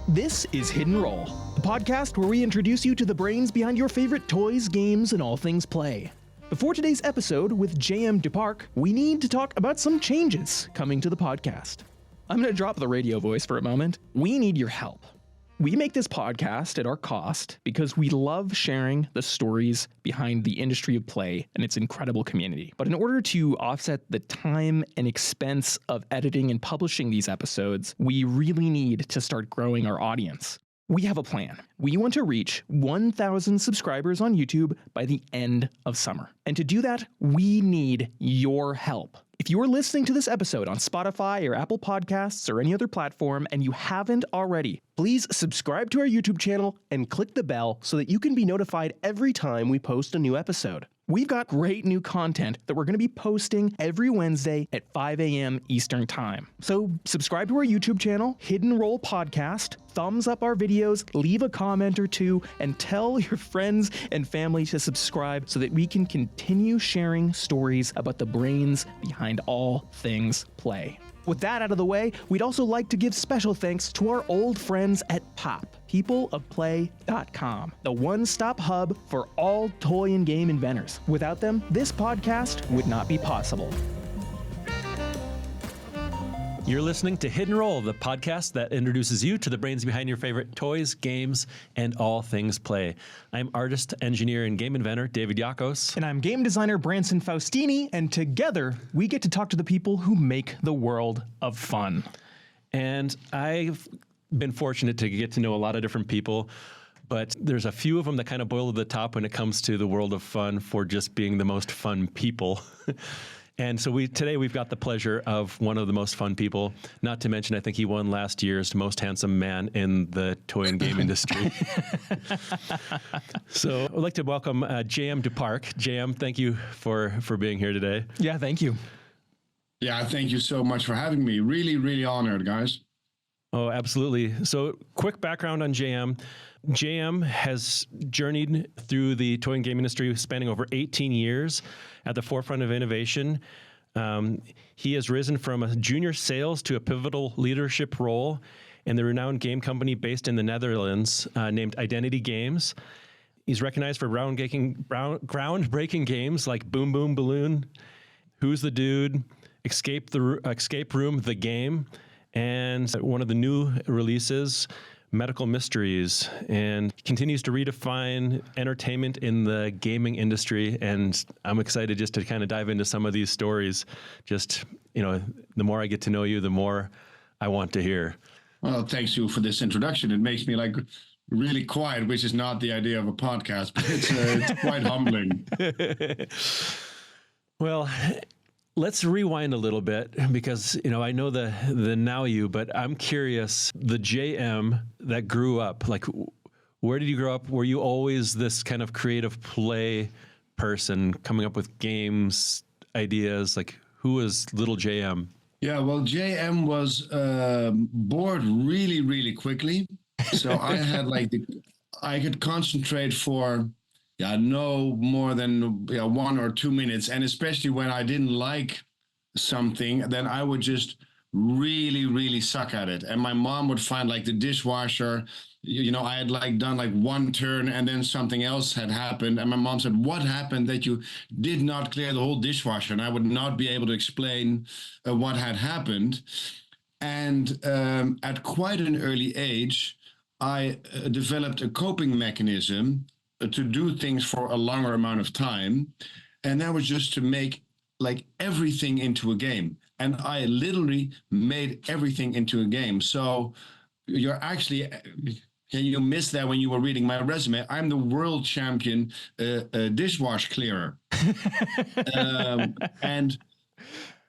This is Hidden Roll, the podcast where we introduce you to the brains behind your favorite toys, games, and all things play. Before today's episode with JM Duparc, we need to talk about some changes coming to the podcast. I'm going to drop the radio voice for a moment. We need your help. We make this podcast at our cost because we love sharing the stories behind the industry of play and its incredible community. But in order to offset the time and expense of editing and publishing these episodes, we really need to start growing our audience. We have a plan. We want to reach 1,000 subscribers on YouTube by the end of summer. And to do that, we need your help. If you are listening to this episode on Spotify or Apple Podcasts or any other platform and you haven't already, please subscribe to our YouTube channel and click the bell so that you can be notified every time we post a new episode. We've got great new content that we're going to be posting every Wednesday at 5 a.m. Eastern Time. So subscribe to our YouTube channel, Hidden Roll Podcast, thumbs up our videos, leave a comment or two, and tell your friends and family to subscribe so that we can continue sharing stories about the brains behind all things play. With that out of the way, we'd also like to give special thanks to our old friends at POP, peopleofplay.com, the one-stop hub for all toy and game inventors. Without them, this podcast would not be possible. You're listening to Hidden Roll, the podcast that introduces you to the brains behind your favorite toys, games, and all things play. I'm artist, engineer, and game inventor David Yakos. And I'm game designer Branson Faustini, and together we get to talk to the people who make the world of fun. And I've been fortunate to get to know a lot of different people, but there's a few of them that kind of boil to the top when it comes to the world of fun for just being the most fun people. And so today we've got the pleasure of one of the most fun people, not to mention I think he won last year's most handsome man in the toy and game industry. So I'd like to welcome JM Duparc. JM, thank you for being here today. Yeah, thank you. Yeah, thank you so much for having me. Really, really honored, guys. Oh, absolutely. So quick background on JM. JM has journeyed through the toy and game industry spanning over 18 years at the forefront of innovation. He has risen from a junior sales to a pivotal leadership role in the renowned game company based in the Netherlands named Identity Games. He's recognized for groundbreaking games like Boom Boom Balloon, Who's the Dude, Escape Room, The Game, and one of the new releases, Medical Mysteries, and continues to redefine entertainment in the gaming industry. And I'm excited just to kind of dive into some of these stories. Just, the more I get to know you, the more I want to hear. Well, thanks you for this introduction. It makes me really quiet, which is not the idea of a podcast, but it's quite humbling. Well, let's rewind a little bit because, I know the now you, but I'm curious, the JM that grew up, where did you grow up? Were you always this kind of creative play person coming up with games, ideas? Who was little JM? Yeah, well, JM was bored really, really quickly. So I had I could concentrate for no more than 1 or 2 minutes. And especially when I didn't like something, then I would just really, really suck at it. And my mom would find the dishwasher, I had done one turn and then something else had happened. And my mom said, what happened that you did not clear the whole dishwasher? And I would not be able to explain what had happened. And at quite an early age, I developed a coping mechanism to do things for a longer amount of time. And that was just to make everything into a game. And I literally made everything into a game. So you're actually, can you miss that when you were reading my resume? I'm the world champion dishwasher clearer.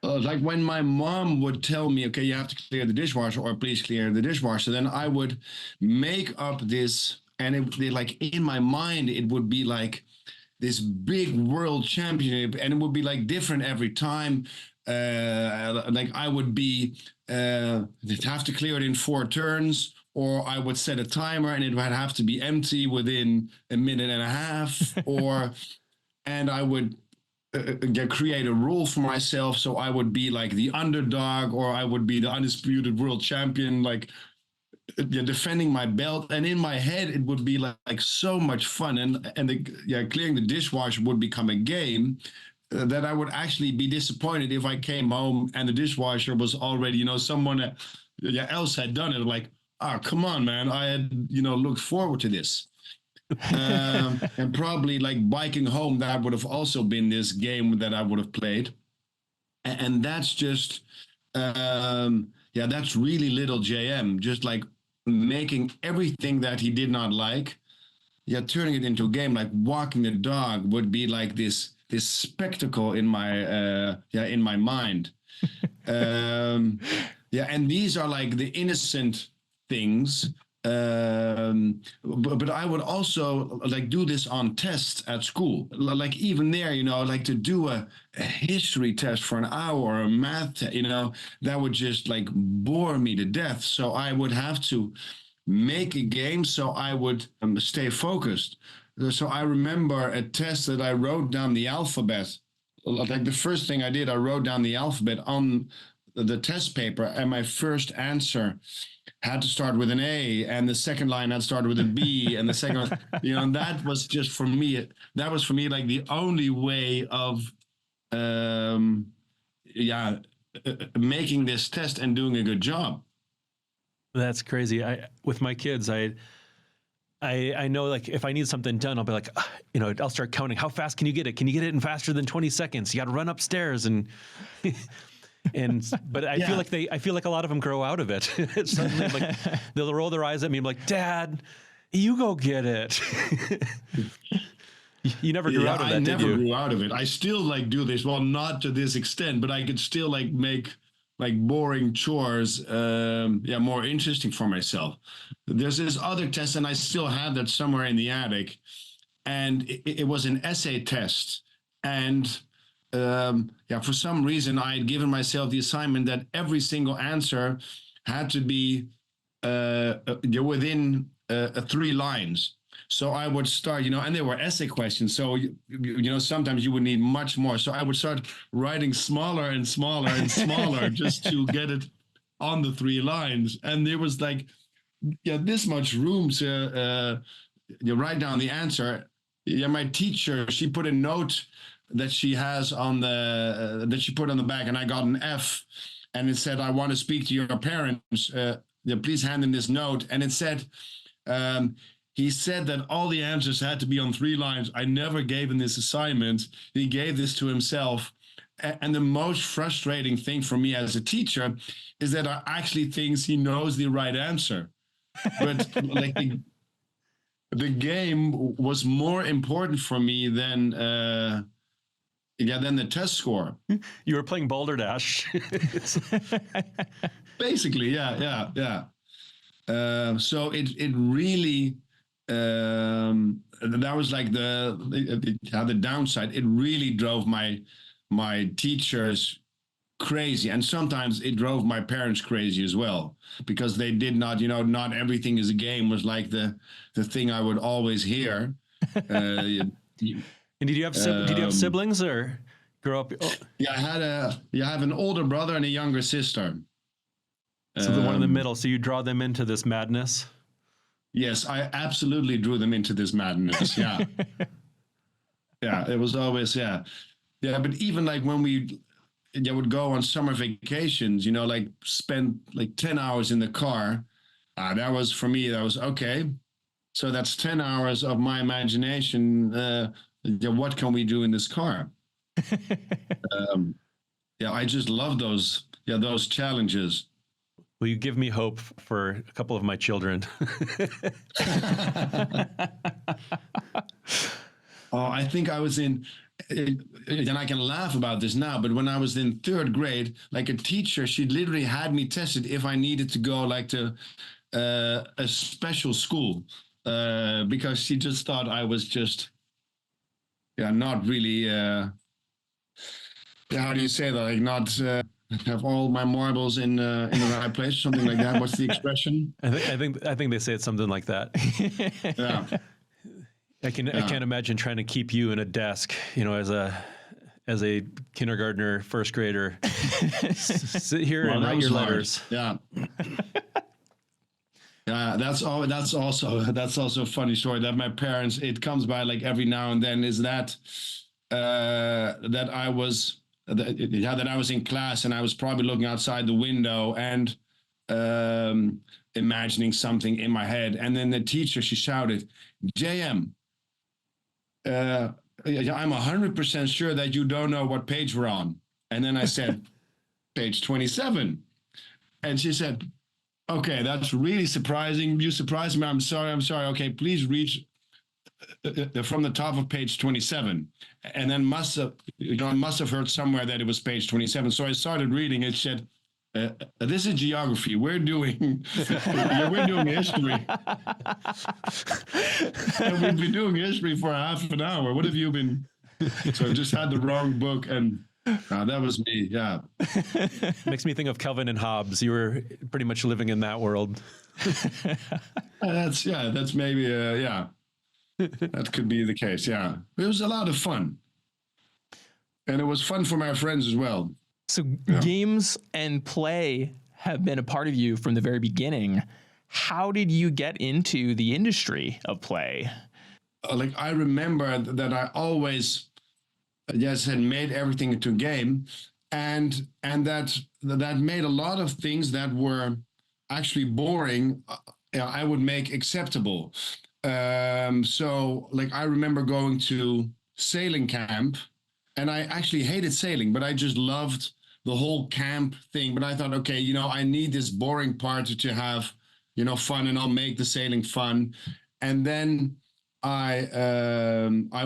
When my mom would tell me, okay, you have to clear the dishwasher or please clear the dishwasher, then I would make up this. And it would be in my mind, it would be this big world championship, and it would be different every time. I would be have to clear it in 4 turns, or I would set a timer and it would have to be empty within a minute and a half, and I would create a rule for myself. So I would be the underdog, or I would be the undisputed world champion. defending my belt, and in my head it would be like so much fun, and clearing the dishwasher would become a game. That I would actually be disappointed if I came home and the dishwasher was already, someone else had done it. Like, oh, come on, man. I had, looked forward to this. And probably like biking home, that would have also been this game that I would have played. And that's just, that's really little JM, just like making everything that he did not like, turning it into a game. Like walking the dog would be like this spectacle in my mind. And these are like the innocent things. But I would also like do this on tests at school. Like even there, like to do a history test for an hour or a math test, that would just like bore me to death. So I would have to make a game so I would stay focused. So I remember a test that I wrote down the alphabet. Like the first thing I did, I wrote down the alphabet on the test paper, and my first answer had to start with an A, and the second line had started with a B, and the second, and that was just for me. That was for me like the only way of, making this test and doing a good job. That's crazy. With my kids, I know, like, if I need something done, I'll be like, I'll start counting. How fast can you get it? Can you get it in faster than 20 seconds? You got to run upstairs but I feel like a lot of them grow out of it. Suddenly, like, they'll roll their eyes at me and be like, Dad, you go get it. You never grew out of that, did you? I never grew out of it. I still like do this. Well, not to this extent, but I could still like make like boring chores, more interesting for myself. There's this other test, and I still have that somewhere in the attic, and it was an essay test, and for some reason I had given myself the assignment that every single answer had to be within 3 lines. So I would start, and they were essay questions. So, sometimes you would need much more. So I would start writing smaller and smaller and smaller just to get it on the 3 lines. And there was like, this much room to write down the answer. My teacher, she put a note that she has on that she put on the back, and I got an F. And it said, I want to speak to your parents. Please hand in this note. And it said, he said that all the answers had to be on 3 lines. I never gave him this assignment. He gave this to himself. And the most frustrating thing for me as a teacher is that I actually thinks he knows the right answer. But like the game was more important for me than the test score. You were playing Balderdash. Basically, yeah. So it really. That was like the downside. It really drove my teachers crazy, and sometimes it drove my parents crazy as well, because they did not, not everything is a game was like the thing I would always hear. And did you have siblings or grow up? Oh. Yeah, I have an older brother and a younger sister. So the one in the middle. So you draw them into this madness. Yes, I absolutely drew them into this madness. Yeah. It was always, but even like when we would go on summer vacations, like spend like 10 hours in the car. That was, for me, that was okay. So that's 10 hours of my imagination. What can we do in this car? I just love those challenges. Will you give me hope for a couple of my children? I think I was in, and I can laugh about this now, but when I was in 3rd grade, like a teacher, she literally had me tested if I needed to go like to a special school, because she just thought I was just, not really, how do you say that? Like not... have all my marbles in the right place, something like that. What's the expression? I think they say it's something like that. Yeah. I can't imagine trying to keep you in a desk, as a kindergartner, 1st grader. Sit here and write your letters. Yeah. That's also a funny story that my parents, it comes by like every now and then, is that that I was that I was in class and I was probably looking outside the window and imagining something in my head, and then the teacher, she shouted, "JM, I'm 100% sure that you don't know what page we're on." And then I said, "Page 27." And she said, "Okay, that's really surprising. You surprised me. I'm sorry. Okay, please reach from the top of page 27." And then I must have heard somewhere that it was page 27. So I started reading. It said, "This is geography. We're doing history." And we've been doing history for half an hour. What have you been? So I just had the wrong book, and that was me. Yeah. Makes me think of Calvin and Hobbes. You were pretty much living in that world. That's maybe that could be the case. Yeah, it was a lot of fun, and it was fun for my friends as well. So games and play have been a part of you from the very beginning. How did you get into the industry of play? Like, I remember that I always had made everything into a game, and that made a lot of things that were actually boring, I would make acceptable. So like, I remember going to sailing camp, and I actually hated sailing, but I just loved the whole camp thing. But I thought, okay, I need this boring part to have, fun, and I'll make the sailing fun. And then I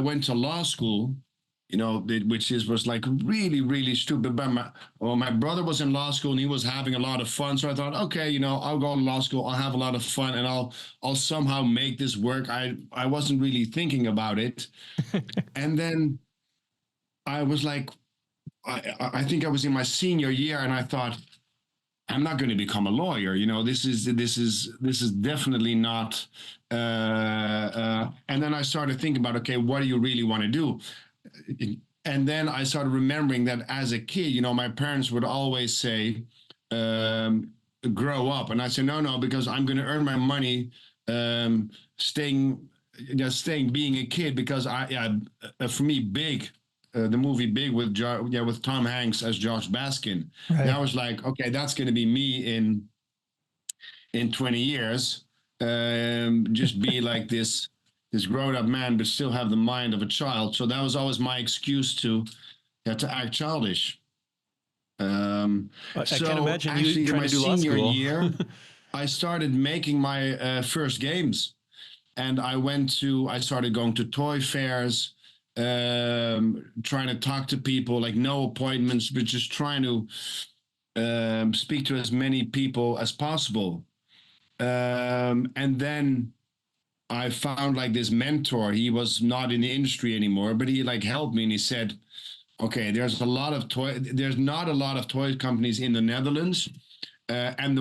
went to law school, which was like really, really stupid. But my brother was in law school and he was having a lot of fun. So I thought, okay, I'll go to law school, I'll have a lot of fun, and I'll somehow make this work. I wasn't really thinking about it. And then I was like, I think I was in my senior year, and I thought, I'm not going to become a lawyer. This is definitely not. And then I started thinking about, okay, what do you really want to do? And then I started remembering that as a kid, my parents would always say, grow up. And I said, no, because I'm going to earn my money staying being a kid, because for me, Big, the movie Big with Tom Hanks as Josh Baskin. Right. And I was like, okay, that's going to be me in 20 years. Just be like this grown-up man, but still have the mind of a child. So that was always my excuse to act childish. I can't imagine you trying to do law school. In my senior year, I started making my first games, and I started going to toy fairs, trying to talk to people, like no appointments, but just trying to speak to as many people as possible. And then I found like this mentor. He was not in the industry anymore, but he like helped me, and he said, okay, there's not a lot of toy companies in the Netherlands. And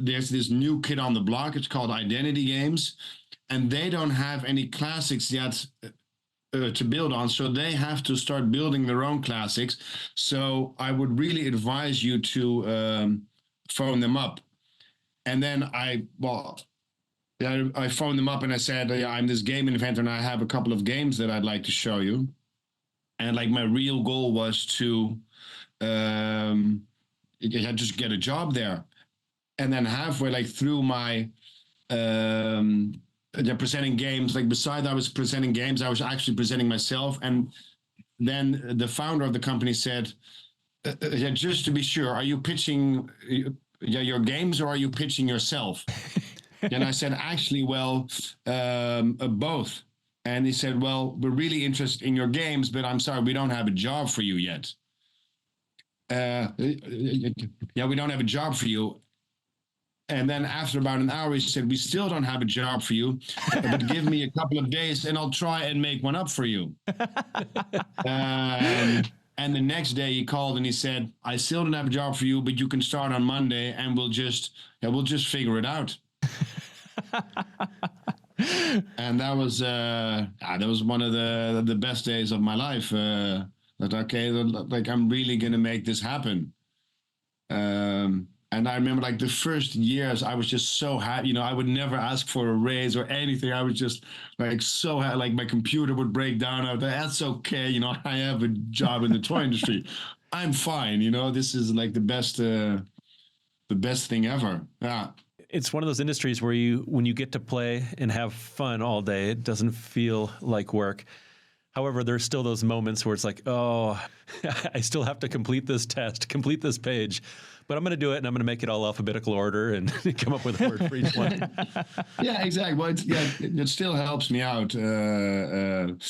there's this new kid on the block. It's called Identity Games, and they don't have any classics yet to build on. So they have to start building their own classics. So I would really advise you to phone them up. And then I phoned them up and I said, I'm this game inventor and I have a couple of games that I'd like to show you. And like, my real goal was to just get a job there. And then halfway, like through my presenting games, like beside I was presenting games, I was actually presenting myself. And then the founder of the company said, just to be sure, are you pitching your games or are you pitching yourself? And I said, actually, well, both. And he said, well, we're really interested in your games, but I'm sorry, we don't have a job for you yet. We don't have a job for you. And then after about an hour, he said, we still don't have a job for you, but give me a couple of days and I'll try and make one up for you. And the next day he called and he said, I still don't have a job for you, but you can start on Monday and we'll just figure it out. And that was one of the best days of my life. Like, I'm really going to make this happen. And And I remember like the first years, I was just so happy. You know, I would never ask for a raise or anything. I was just like so happy. Like my computer would break down. I was like, that's okay. You know, I have a job in the toy industry. I'm fine. You know, this is like the best thing ever. Yeah. It's one of those industries where when you get to play and have fun all day, it doesn't feel like work. However, there's still those moments where it's like, oh, I still have to complete this test, complete this page, but I'm going to do it, and I'm going to make it all alphabetical order and come up with a word for each one. Yeah, exactly. Well, it still helps me out. And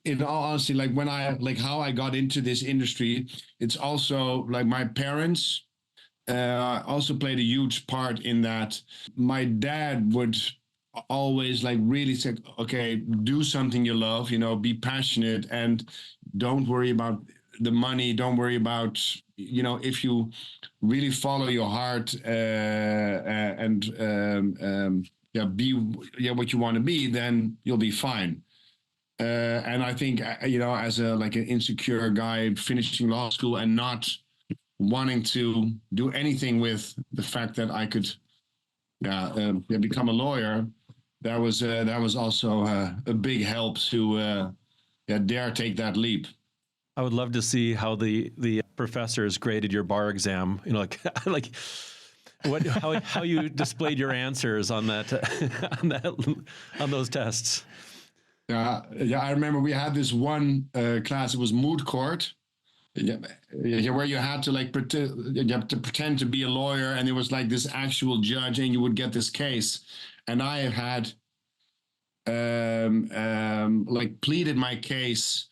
in all honesty, like how I got into this industry, it's also like my parents also played a huge part in that. My dad would always like really say, okay, do something you love, you know, be passionate and don't worry about the money. Don't worry about, you know, if you really follow your heart be what you want to be, then you'll be fine. And I think, you know, as an insecure guy finishing law school and not wanting to do anything with the fact that I could become a lawyer, that was also a big help to dare take that leap. I would love to see how the professors graded your bar exam. You know, like how you displayed your answers on those tests. Yeah, I remember we had this one class. It was moot court. Where you had to pretend to be a lawyer, and there was like this actual judge, and you would get this case. And I had pleaded my case,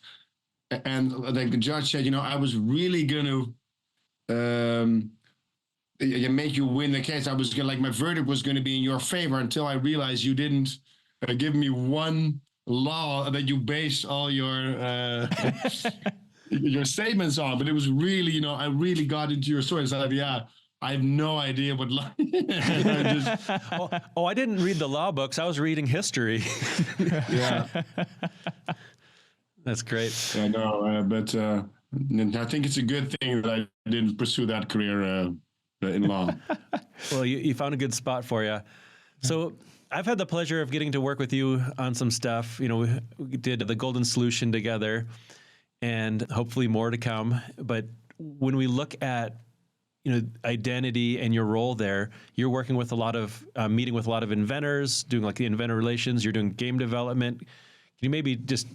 and like the judge said, you know, I was really gonna make you win the case. I was gonna, like, my verdict was going to be in your favor until I realized you didn't give me one law that you based all your your statements on. But it was really, you know, I really got into your story. So I have no idea what law. I didn't read the law books. I was reading history. Yeah, that's great. I know, but I think it's a good thing that I didn't pursue that career in law. Well, you found a good spot for you. So I've had the pleasure of getting to work with you on some stuff. You know, we did the Golden Solution together, and hopefully more to come. But when we look at, you know, identity and your role there, you're working with a lot of, meeting with a lot of inventors, doing like the inventor relations, you're doing game development. Can you maybe just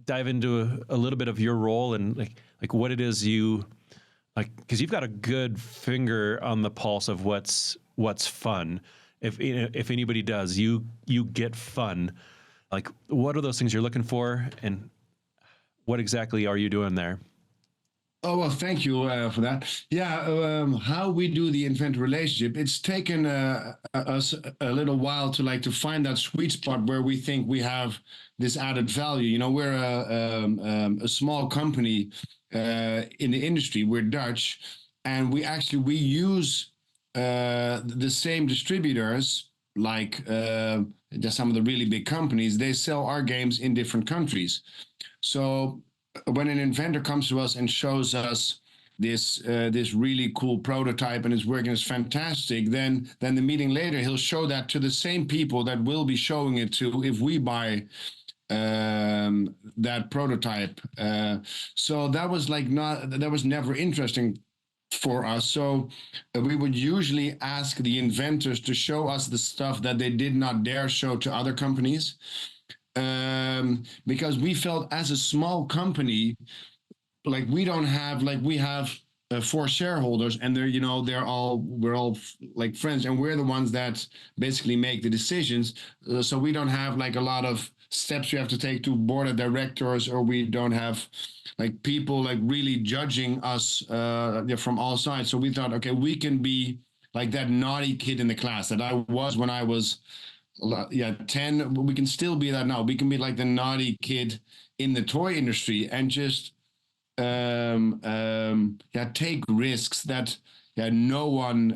dive into a little bit of your role and like what it is you, like, because you've got a good finger on the pulse of what's fun. If anybody does, you get fun. Like, what are those things you're looking for, and what exactly are you doing there? Oh, well, thank you for that. Yeah, how we do the inventor relationship, it's taken us a little while to find that sweet spot where we think we have this added value. You know, we're a small company in the industry. We're Dutch, and we use the same distributors, like some of the really big companies. They sell our games in different countries. So when an inventor comes to us and shows us this really cool prototype and it's working, it's fantastic, then the meeting later he'll show that to the same people that will be showing it to if we buy that prototype. So that was never interesting for us. So we would usually ask the inventors to show us the stuff that they did not dare show to other companies. Because we felt, as a small company, like we have 4 shareholders, and we're all like friends, and we're the ones that basically make the decisions. So we don't have like a lot of steps we have to take to board of directors, or we don't have like people like really judging us from all sides. So we thought, okay, we can be like that naughty kid in the class that I was when I was 10. We can still be that now. We can be like the naughty kid in the toy industry and just take risks that no one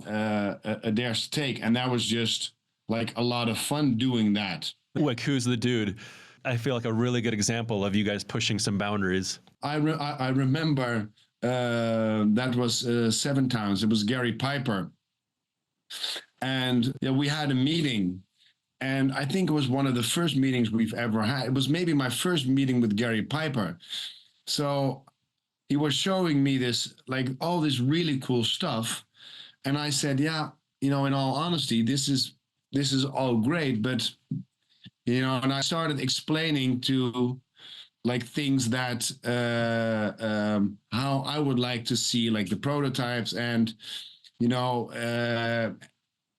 dares to take. And that was just like a lot of fun doing that. Like, who's the dude? I feel like a really good example of you guys pushing some boundaries. I remember That was 7 times. It was Gary Piper, and yeah, we had a meeting. And I think it was one of the first meetings we've ever had. It was maybe my first meeting with Gary Piper. So he was showing me this, like all this really cool stuff. And I said, yeah, in all honesty, this is all great, but and I started explaining to like things that how I would like to see like the prototypes and you know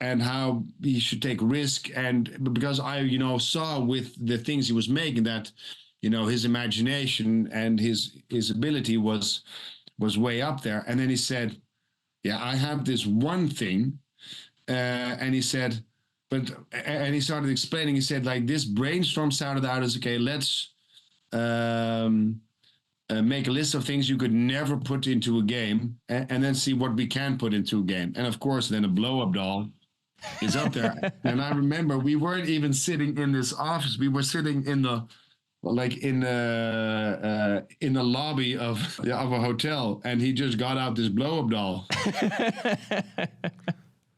and how he should take risk, and because I saw with the things he was making that his imagination and his ability was way up there. And then he said, yeah, I have this one thing, and he said, and he started explaining. He said, like, this brainstorm started out as, okay, let's um, make a list of things you could never put into a game, and then see what we can put into a game. And of course, then a blow up doll is up there. And I remember we weren't even sitting in this office; we were sitting in the in the lobby of a hotel, and he just got out this blow up doll.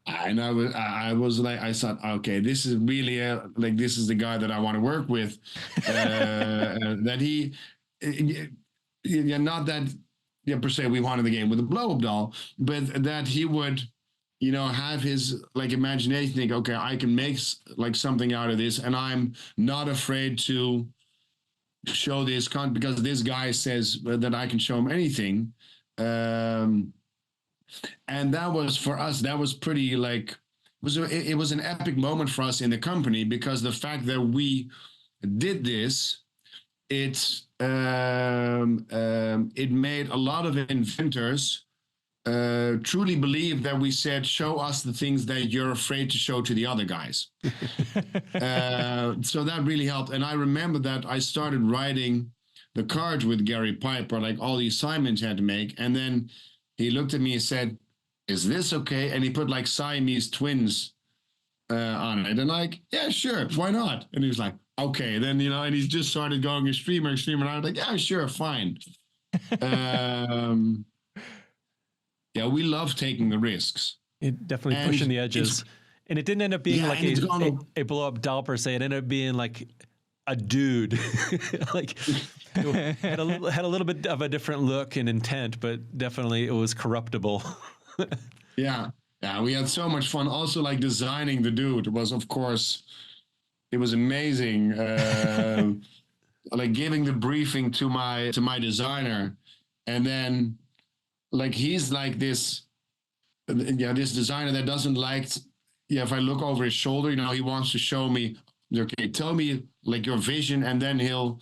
And I was like, I thought, okay, this is really this is the guy that I want to work with. That he, not that per se we wanted the game with a blow up doll, but that he would, have his like imagination. Think, okay, I can make like something out of this, and I'm not afraid to show this because this guy says that I can show him anything. And that was for us, that was pretty like it was an epic moment for us in the company, because the fact that we did this, it made a lot of inventors truly believe that we said, show us the things that you're afraid to show to the other guys. So that really helped. And I remember that I started writing the cards with Gary Piper, like all the assignments I had to make. And then he looked at me and said, is this okay? And he put like Siamese twins on it. And like, yeah, sure, why not? And he was like, okay. Then, and he just started going extreme. And I was like, yeah, sure, fine. Yeah, we love taking the risks. It definitely pushing the edges. And it didn't end up being like a blow up doll per se. It ended up being like a dude. Like had a little bit of a different look and intent, but definitely it was corruptible. Yeah, we had so much fun. Also, like designing the dude was, of course, it was amazing. Like giving the briefing to my designer, and then like he's like this designer that doesn't like if I look over his shoulder, he wants to show me, okay, tell me like your vision, and then he'll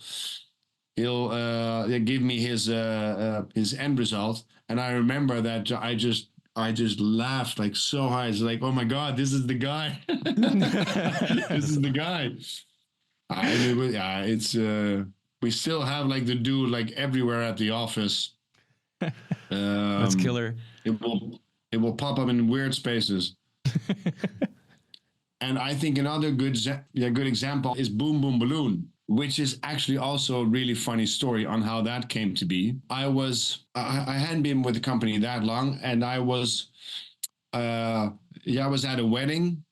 give me his end result. And I remember that I just laughed like so high. It's like, oh my God, this is the guy. This is the guy. It's we still have like the dude like everywhere at the office. That's killer. It will pop up in weird spaces. And I think another good example is Boom Boom Balloon, which is actually also a really funny story on how that came to be. I hadn't been with the company that long, and I was at a wedding,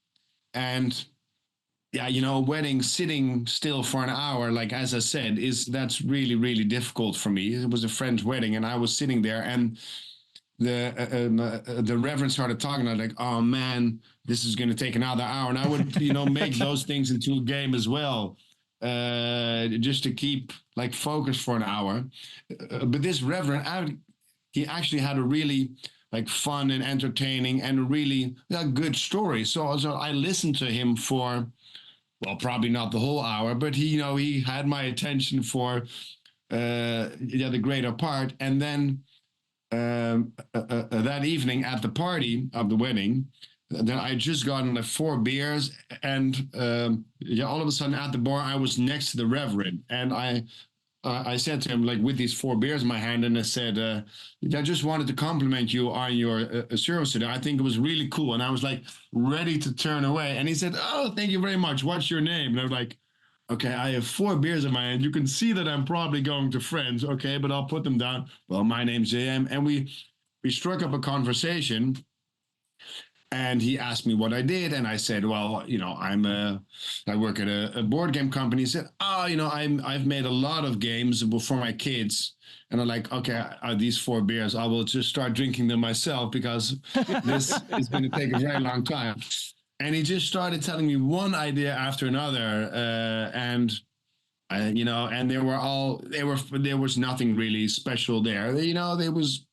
and a wedding sitting still for an hour, like as I said, that's really, really difficult for me. It was a friend's wedding, and I was sitting there, and the reverend started talking. I was like, oh man, this is going to take another hour. And I would, make those things into a game as well, just to keep like focused for an hour. But this reverend, he actually had a really like fun and entertaining and a really good story. So I listened to him for, well, probably not the whole hour, but he had my attention for the greater part. And then that evening at the party of the wedding, then I just gotten like 4 beers, and all of a sudden at the bar I was next to the reverend, and I said to him, like, with these 4 beers in my hand, and I said, I just wanted to compliment you on your service today. I think it was really cool. And I was like ready to turn away, and he said, oh, thank you very much. What's your name? And I was like, okay, I have 4 beers in my hand. You can see that I'm probably going to friends. Okay, but I'll put them down. Well, my name's JM. And we struck up a conversation, and he asked me what I did, and I said, well, I work at a board game company. He said, oh, I've made a lot of games for my kids. And I'm like, okay, these 4 beers, I will just start drinking them myself, because this is going to take a very long time. And he just started telling me one idea after another, and there was nothing really special there. It was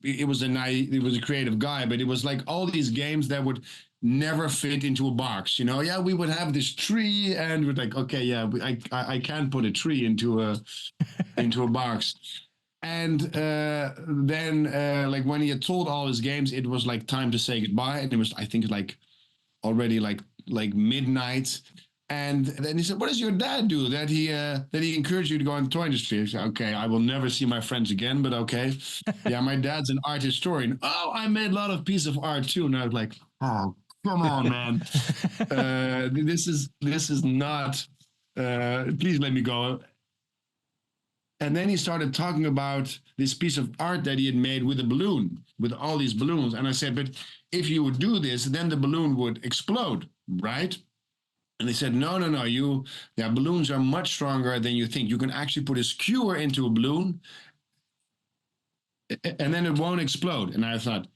a creative guy, but it was like all these games that would never fit into a box. Yeah, we would have this tree, and we're like, okay, yeah, I can't put a tree into a box. And then, like when he had told all his games, it was like time to say goodbye, and it was, I think, like already like midnight. And then he said, "What does your dad do that he encouraged you to go in the toy industry?" I said, "Okay, I will never see my friends again, but okay, yeah, my dad's an art historian. Oh, I made a lot of pieces of art too." And I was like, "Oh, come on, man, this is not. Please let me go." And then he started talking about this piece of art that he had made with a balloon, with all these balloons. And I said, "But if you would do this, then the balloon would explode, right?" And they said, no, balloons are much stronger than you think. You can actually put a skewer into a balloon, and then it won't explode. And I thought,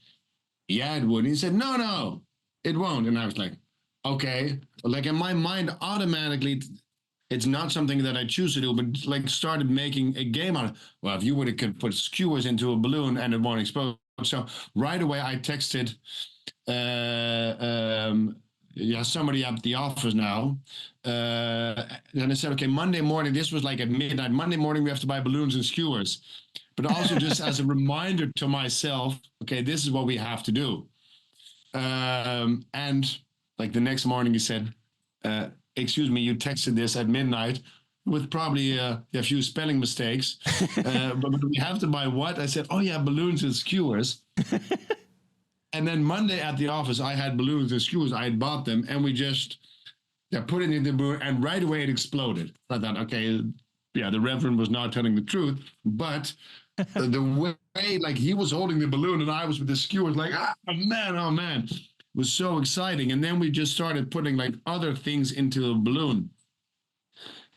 yeah, it would. And he said, no, it won't. And I was like, okay. Like in my mind, automatically, it's not something that I choose to do, but like started making a game out of it. Well, if you would have put skewers into a balloon and it won't explode. So right away, I texted somebody at the office now. And I said, okay, Monday morning, this was like at midnight. Monday morning, we have to buy balloons and skewers. But also just as a reminder to myself, okay, this is what we have to do. And like the next morning, he said, excuse me, you texted this at midnight with probably a few spelling mistakes. But we have to buy what? I said, oh yeah, balloons and skewers. And then Monday at the office, I had balloons and skewers. I had bought them, and we just put it in the balloon, and right away it exploded. I thought, okay, yeah, the Reverend was not telling the truth, but the way, like, he was holding the balloon and I was with the skewers, like, oh man, it was so exciting. And then we just started putting like other things into the balloon.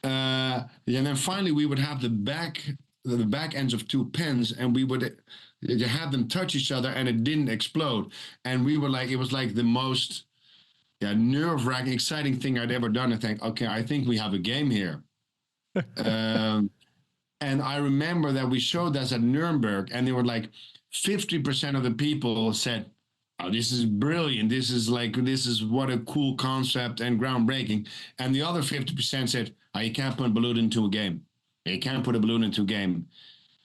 And then finally we would have the back ends of 2 pens, and we would have them touch each other, and it didn't explode. And we were like, it was like the most nerve-wracking, exciting thing I'd ever done. I think, okay, I think we have a game here. And I remember that we showed this at Nuremberg, and they were like 50% of the people said, oh, this is brilliant. This is what a cool concept and groundbreaking. And the other 50% said, oh, you can't put a balloon into a game. You can't put a balloon into a game,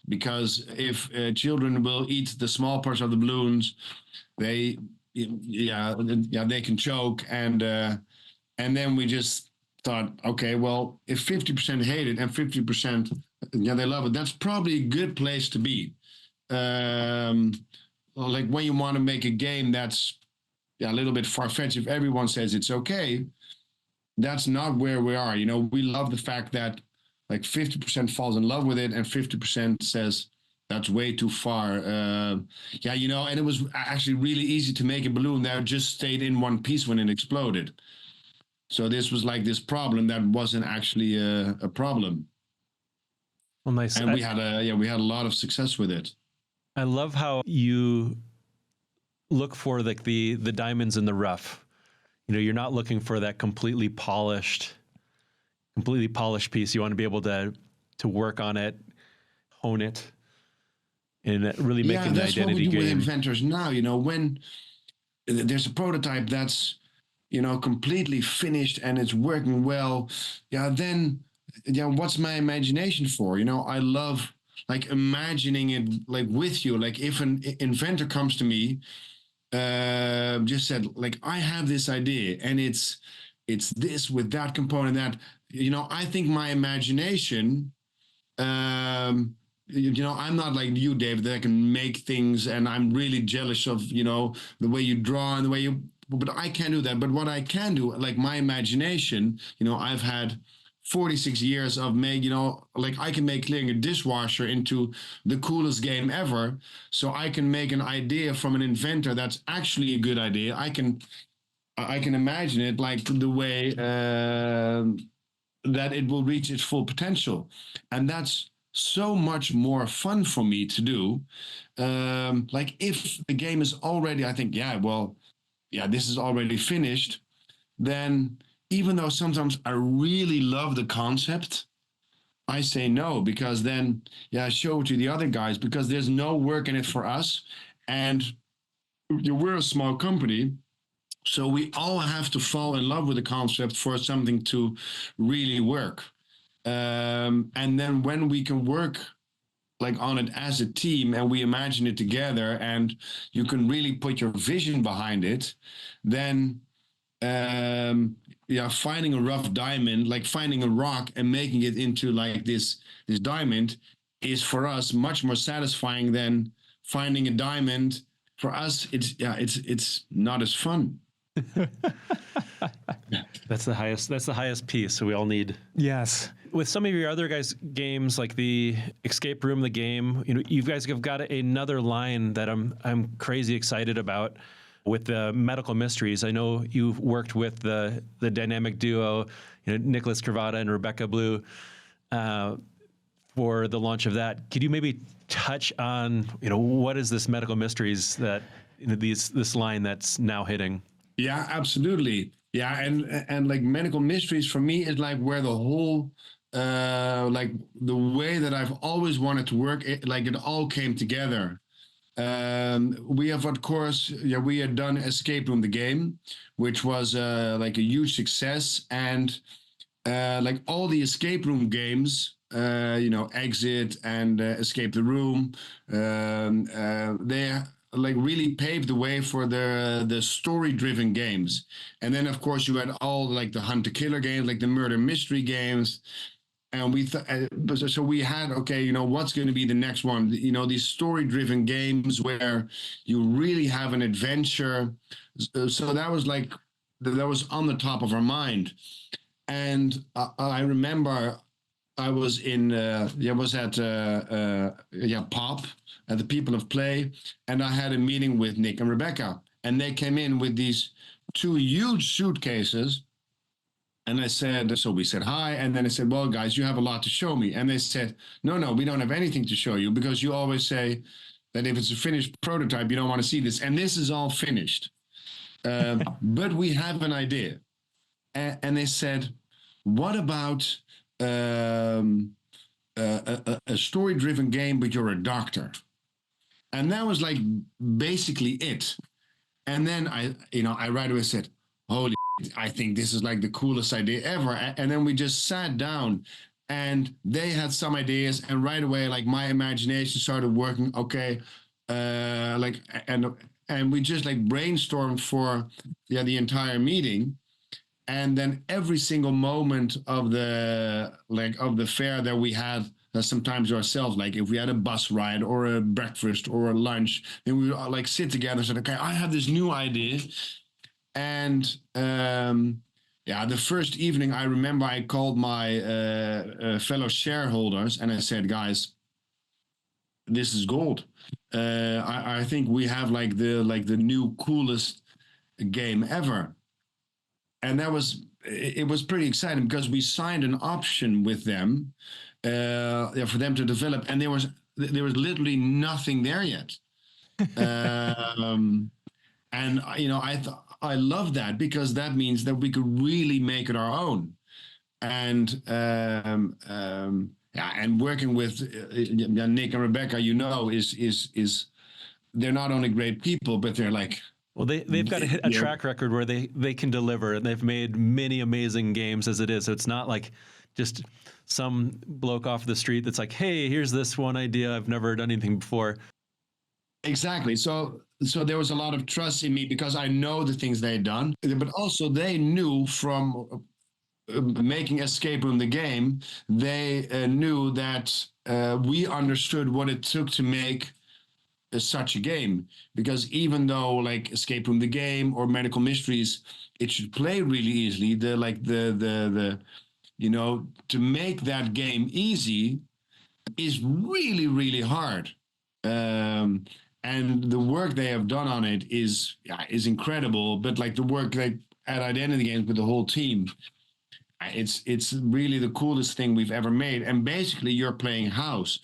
because if children will eat the small parts of the balloons, they can choke. And then we just thought, okay, well, if 50% hate it and 50% they love it, that's probably a good place to be. Like when you want to make a game that's a little bit far-fetched, if everyone says it's okay, that's not where we are. We love the fact that like 50% falls in love with it and 50% says that's way too far. And it was actually really easy to make a balloon that just stayed in one piece when it exploded. So this was like this problem that wasn't actually a problem. Well, nice. And we had a lot of success with it. I love how you look for like the diamonds in the rough. You're not looking for that completely polished piece. You want to be able to work on it, hone it, and really make an identity game. That's what we do with inventors now. When there's a prototype that's completely finished and it's working well, then what's my imagination for? I love like imagining it like with you. Like if an inventor comes to me, just said like, I have this idea and it's this with that component that, I think my imagination, I'm not like you, David, that I can make things, and I'm really jealous of, the way you draw and the way you, but I can't do that. But what I can do, like my imagination, I've had 46 years of like I can make clearing a dishwasher into the coolest game ever. So I can make an idea from an inventor that's actually a good idea. I can imagine it like the way that it will reach its full potential. And that's so much more fun for me to do. Like if the game is already, I think, this is already finished, then even though sometimes I really love the concept, I say no, because then, I show it to the other guys because there's no work in it for us. And we're a small company. So we all have to fall in love with the concept for something to really work. And then when we can work like on it as a team and we imagine it together and you can really put your vision behind it, then finding a rough diamond, like finding a rock and making it into like this diamond is for us much more satisfying than finding a diamond. For us, it's not as fun. That's the highest piece. So we all need. Yes. With some of your other guys' games, like the Escape Room, the game, you guys have got another line that I'm crazy excited about with the medical mysteries. I know you've worked with the dynamic duo, Nicholas Cravata and Rebecca Blue, for the launch of that. Could you maybe touch on, what is this medical mysteries that this line that's now hitting? Yeah, absolutely. Yeah, and like medical mysteries for me is like where the whole like the way that I've always wanted to work, it all came together. We have, of course, we had done Escape Room the game, which was like a huge success, and like all the escape room games, Exit and Escape the Room, they like really paved the way for the story-driven games. And then, of course, you had all like the hunter-killer games, like the murder mystery games. And we so we had, okay, what's going to be the next one? These story-driven games where you really have an adventure. So that was on the top of our mind. And I remember I was in was at Pop at the People of Play, and I had a meeting with Nick and Rebecca, and they came in with these 2 huge suitcases. And I said, so we said hi, and then I said, well, guys, you have a lot to show me. And they said, no, we don't have anything to show you because you always say that if it's a finished prototype, you don't want to see this. And this is all finished. But we have an idea. And they said, what about a story-driven game, but you're a doctor? And that was like basically it. And then I right away said, holy, I think this is like the coolest idea ever. And then we just sat down and they had some ideas, and right away, like my imagination started working. Okay. And we just like brainstormed for the entire meeting. And then every single moment of the fair that we had, sometimes ourselves, like if we had a bus ride or a breakfast or a lunch, then we would like sit together and said, okay, I have this new idea. And the first evening, I remember I called my fellow shareholders and I said, guys, this is gold. I think we have like the new coolest game ever. And it was pretty exciting because we signed an option with them for them to develop, and there was literally nothing there yet. And I love that because that means that we could really make it our own. And and working with Nick and Rebecca, is they're not only great people, but they're like. Well, they've got a track record where they can deliver, and they've made many amazing games as it is. So it's not like just some bloke off the street that's like, hey, here's this one idea. I've never done anything before. Exactly. So there was a lot of trust in me because I know the things they had done, but also they knew from making Escape Room the game, they knew that we understood what it took to make such a game. Because even though like Escape Room the game or Medical Mysteries, it should play really easily. to make that game easy is really, really hard. And the work they have done on it is incredible. But like the work like at Identity Games with the whole team, it's really the coolest thing we've ever made. And basically, you're playing house.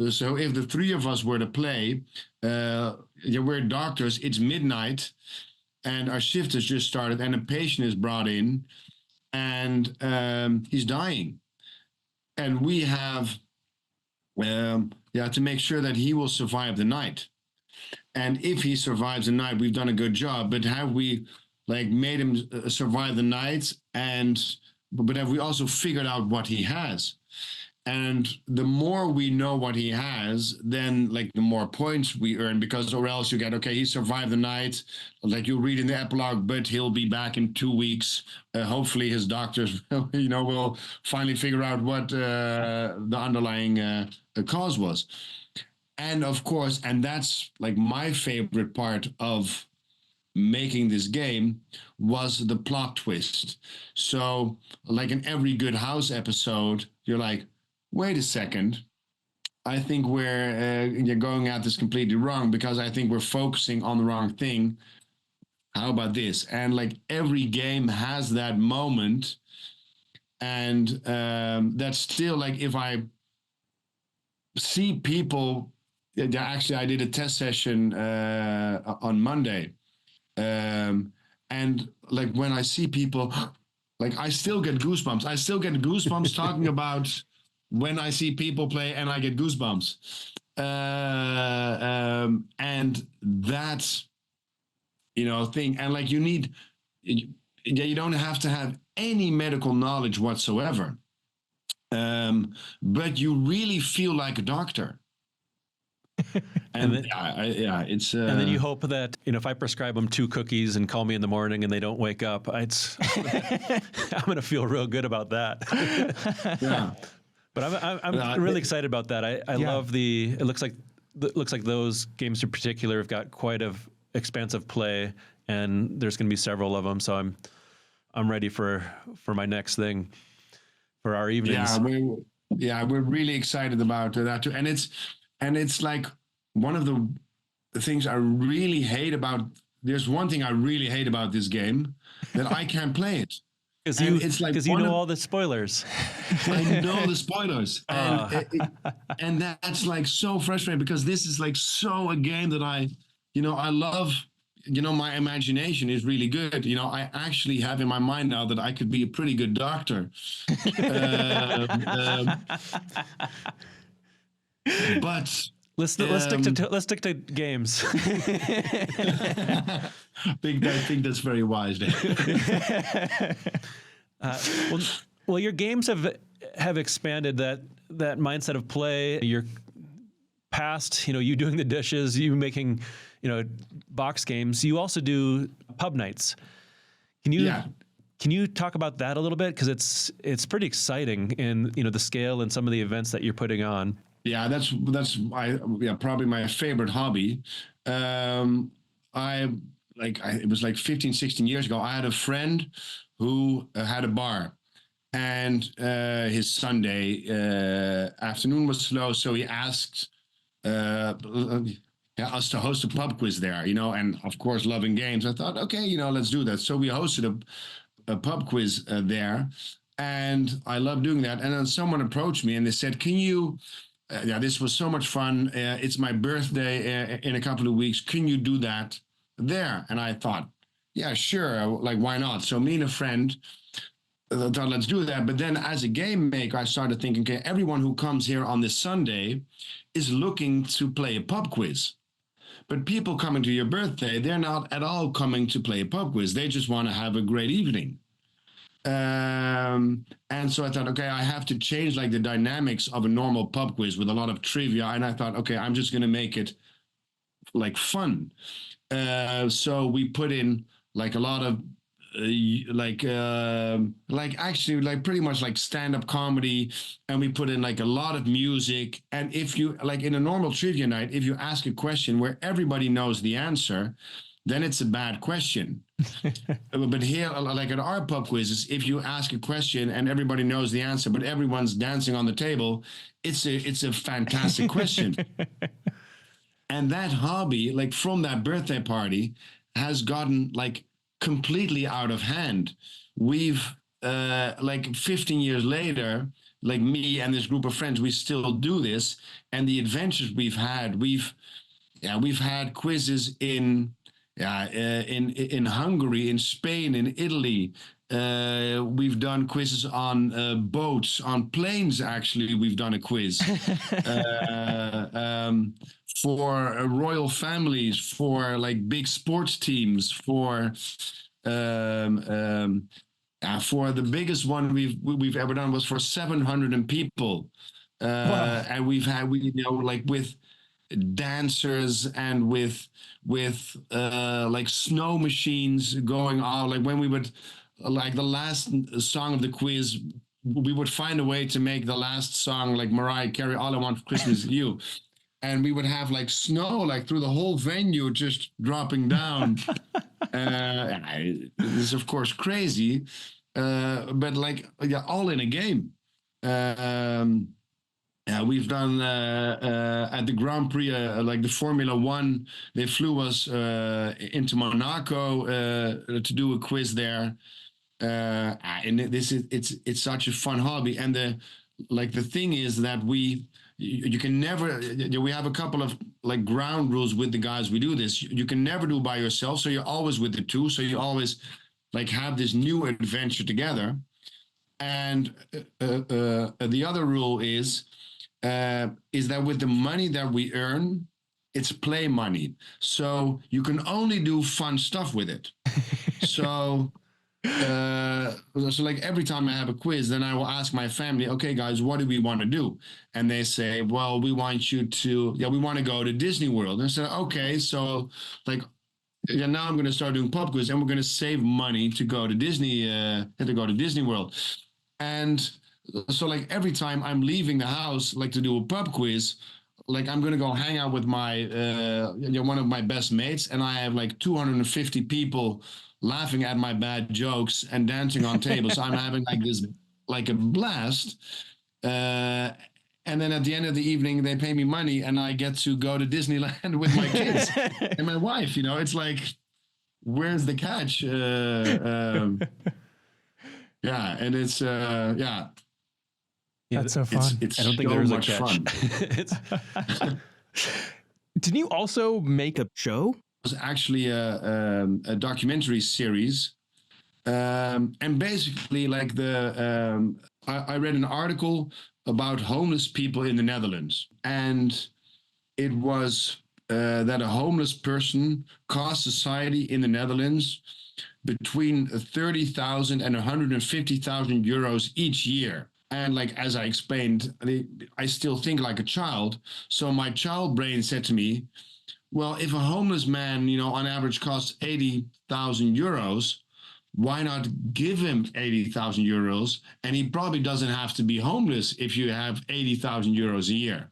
So if the three of us were to play, we're doctors. It's midnight, and our shift has just started, and a patient is brought in, and he's dying, and we have to make sure that he will survive the night. And if he survives the night, we've done a good job. But have we like made him survive the night? But have we also figured out what he has? And the more we know what he has, then like the more points we earn, because or else you get, okay, he survived the night. Like you read in the epilogue, but he'll be back in 2 weeks. Hopefully his doctors, will finally figure out what the underlying cause was. And of course, and that's like my favorite part of making this game was the plot twist. So like in every Good House episode, you're like, wait a second, I think you're going at this completely wrong, because I think we're focusing on the wrong thing. How about this? And like every game has that moment. And that's still like, if I see people, actually I did a test session on Monday. And like when I see people, like I still get goosebumps. I still get goosebumps talking about when I see people play, and I get goosebumps. And that, thing. And like you don't have to have any medical knowledge whatsoever. But you really feel like a doctor. And then, it's. And then you hope that if I prescribe them 2 cookies and call me in the morning and they don't wake up, I'm going to feel real good about that. Yeah. But I'm really excited about that. I love it looks like those games in particular have got quite a expansive play, and there's going to be several of them. So I'm ready for my next thing for our evenings. We're really excited about that too. And it's like one of the things I really hate about. There's one thing I really hate about this game, that I can't play it. Because you know all the spoilers. I know the spoilers. And that's like so frustrating, because this is like so a game that I love. My imagination is really good. I actually have in my mind now that I could be a pretty good doctor. But let's stick to games. I think that's very wise. Well, your games have expanded that mindset of play. Your past, you doing the dishes, you making, box games. You also do pub nights. Can you talk about that a little bit, because it's pretty exciting in the scale and some of the events that you're putting on. Yeah, that's probably my favorite hobby. It was like 15, 16 years ago. I had a friend who had a bar, and his Sunday afternoon was slow, so he asked us to host a pub quiz there. And of course, loving games, I thought, okay, let's do that. So we hosted a pub quiz there, and I love doing that. And then someone approached me and they said, "Can you?" This was so much fun. It's my birthday in a couple of weeks. Can you do that there? And I thought, yeah, sure. Like, why not? So me and a friend thought, let's do that. But then as a game maker, I started thinking, okay, everyone who comes here on this Sunday is looking to play a pub quiz. But people coming to your birthday, they're not at all coming to play a pub quiz. They just want to have a great evening. And so I thought, okay, I have to change like the dynamics of a normal pub quiz with a lot of trivia. And I thought, okay, I'm just going to make it like fun. So we put in like a lot of actually like pretty much like stand-up comedy, and we put in like a lot of music. And if you like in a normal trivia night, if you ask a question where everybody knows the answer, then it's a bad question. But here, like at our pub quizzes, if you ask a question and everybody knows the answer, but everyone's dancing on the table, it's a fantastic question. And that hobby, like from that birthday party, has gotten like completely out of hand. We've like 15 years later, like me and this group of friends, we still do this. And the adventures we've had quizzes in Hungary, in Spain, in Italy. We've done quizzes on boats, on planes. Actually, we've done a quiz for royal families, for like big sports teams, um, um, for the biggest one we've ever done was for 700 people, Wow. and we like with dancers and with like snow machines going on. Like when we would like the last song of the quiz, we would find a way to make the last song like Mariah Carey, "All I Want for Christmas Is You," and we would have like snow like through the whole venue just dropping down. It's of course crazy, but like yeah, all in a game. Um, we've done at the Grand Prix, like the Formula One. They flew us into Monaco to do a quiz there, and this is it's such a fun hobby. And the thing is that you can never. We have a couple of like ground rules with the guys we do this. You can never do by yourself, so you're always with the two. So you always like have this new adventure together. And the other rule is that with the money that we earn, it's play money. So you can only do fun stuff with it. So, so like every time I have a quiz, then I will ask my family, okay, guys, what do we want to do? And they say, well, we want you to, yeah, we want to go to Disney World. And I said, okay, so like, yeah, now I'm going to start doing pub quiz, and we're going to save money to go to Disney World. And so like every time I'm leaving the house, like to do a pub quiz, like I'm gonna go hang out with my one of my best mates, and I have like 250 people laughing at my bad jokes and dancing on tables. So I'm having like this like a blast. And then at the end of the evening, they pay me money, and I get to go to Disneyland with my kids and my wife. It's like, where's the catch? Yeah, and it's yeah. That's so fun. It's I don't think so there's a much catch. fun. Didn't you also make a show? It was actually a documentary series, and basically, like I read an article about homeless people in the Netherlands, and it was that a homeless person cost society in the Netherlands between 30,000 and 150,000 euros each year. And like as I explained, I still think like a child. So my child brain said to me, well, if a homeless man, on average costs 80,000 euros, why not give him 80,000 euros? And he probably doesn't have to be homeless if you have 80,000 euros a year.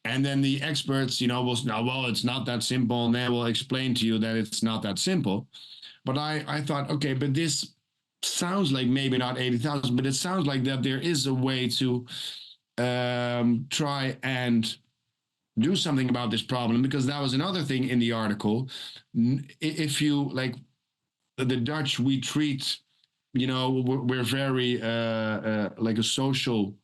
And then the experts, will say, well, it's not that simple. And they will explain to you that it's not that simple. But I thought, okay, but this sounds like maybe not 80,000, but it sounds like that there is a way to try and do something about this problem, because that was another thing in the article. If you like the Dutch, we treat, we're very like a social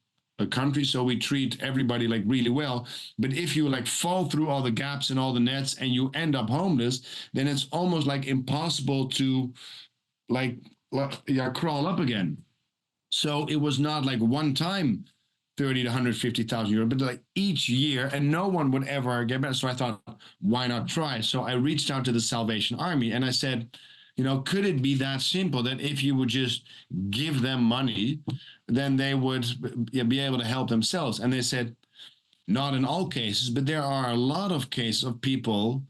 country, so we treat everybody like really well. But if you like fall through all the gaps and all the nets and you end up homeless, then it's almost like impossible to like crawl up again. So it was not like one time 30 to 150,000 euros, but like each year, and no one would ever get better. So I thought, why not try? So I reached out to the Salvation Army and I said, could it be that simple that if you would just give them money, then they would be able to help themselves? And they said, not in all cases, but there are a lot of cases of people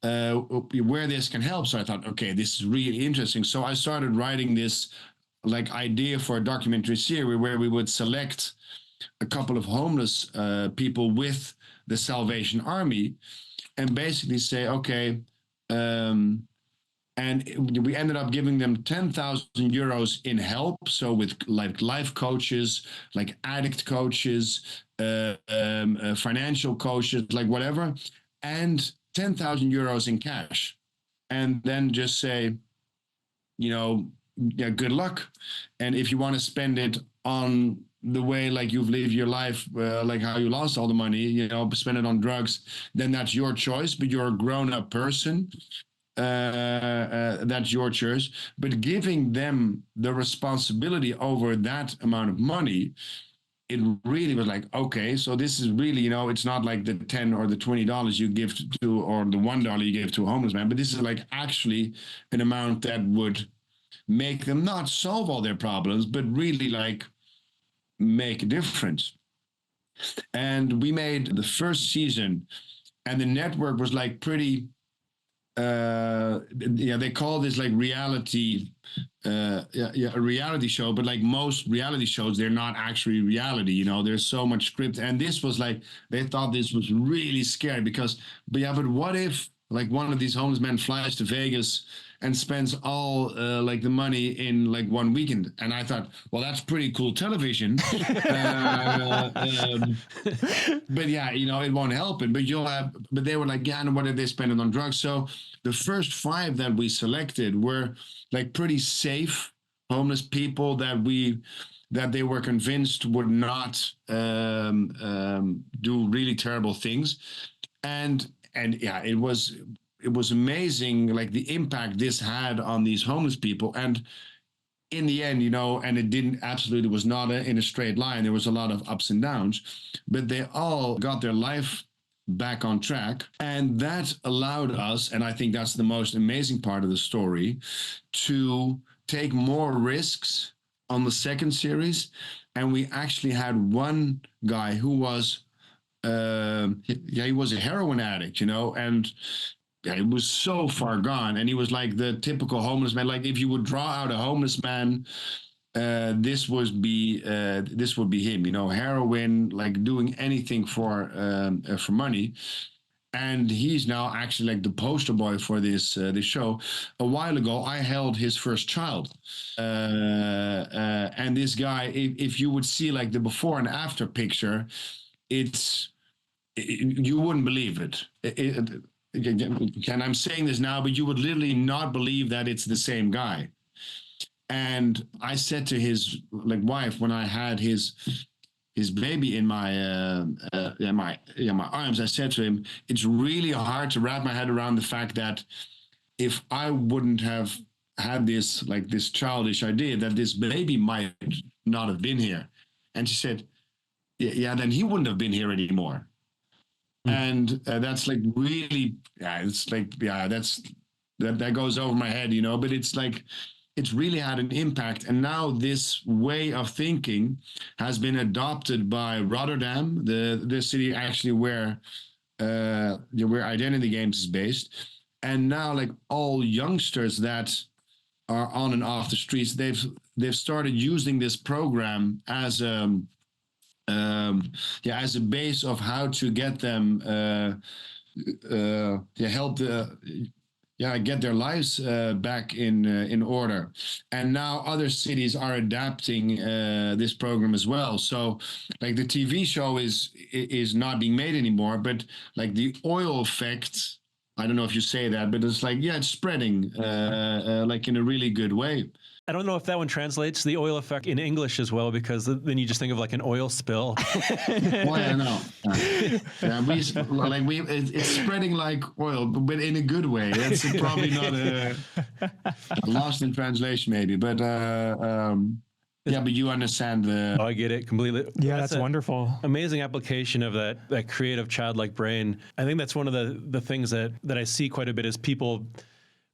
where this can help. So I thought, okay, this is really interesting. So I started writing this like idea for a documentary series where we would select a couple of homeless people with the Salvation Army and basically say, okay, And we ended up giving them 10,000 euros in help. So with like life coaches, like addict coaches, financial coaches, like whatever, and 10,000 euros in cash. And then just say, you know, yeah, good luck. And if you want to spend it on the way like you've lived your life, like how you lost all the money, you know, spend it on drugs, then that's your choice. But you're a grown-up person. That's your choice. But giving them the responsibility over that amount of money, it really was like, okay, so this is really, you know, it's not like the 10 or the $20 you give to, or the $1 you give to a homeless man, but this is like actually an amount that would make them not solve all their problems, but really like make a difference. And we made the first season, and the network was like pretty, they call this like reality, a reality show, but like most reality shows, they're not actually reality, you know, there's so much script. And this was like, they thought this was really scary because, but what if like one of these homeless men flies to Vegas and spends all like the money in like one weekend? And I thought, well, that's pretty cool television. But yeah, you know, it won't help it. But but they were like, yeah, and what if they spend it on drugs? So the first 5 that we selected were like pretty safe homeless people that they were convinced would not do really terrible things. And yeah, it was amazing, like the impact this had on these homeless people. And in the end, you know, and it didn't absolutely was not in a straight line. There was a lot of ups and downs, but they all got their life back on track. And that allowed us, and I think that's the most amazing part of the story, to take more risks on the second series. And we actually had one guy who was, he was a heroin addict, you know, and yeah, it was so far gone. And he was like the typical homeless man. Like if you would draw out a homeless man, this would be him, you know, heroin, like doing anything for money. And he's now actually like the poster boy for this show. A while ago, I held his first child, and this guy, if you would see like the before and after picture, you wouldn't believe it. And I'm saying this now, but you would literally not believe that it's the same guy. And I said to his like wife when I had his baby in my my arms, I said to him, it's really hard to wrap my head around the fact that if I wouldn't have had this like this childish idea that this baby might not have been here. And she said, yeah, then he wouldn't have been here anymore. And that's like really, yeah, it's like, yeah, that goes over my head, you know, but it's like, it's really had an impact. And now this way of thinking has been adopted by Rotterdam, the city actually where Identity Games is based. And now like all youngsters that are on and off the streets, they've started using this program as as a base of how to get them help get their lives back in order. And now other cities are adapting this program as well. So like the TV show is not being made anymore, but like the oil effect, I don't know if you say that, but it's like, yeah, it's spreading like in a really good way. I don't know if that one translates, the oil effect, in English as well, because then you just think of like an oil spill. Well, I know. It's spreading like oil, but in a good way. That's probably not lost in translation, maybe. But yeah, but you understand the. Oh, I get it completely. Yeah, that's wonderful. Amazing application of that creative childlike brain. I think that's one of the things that I see quite a bit is people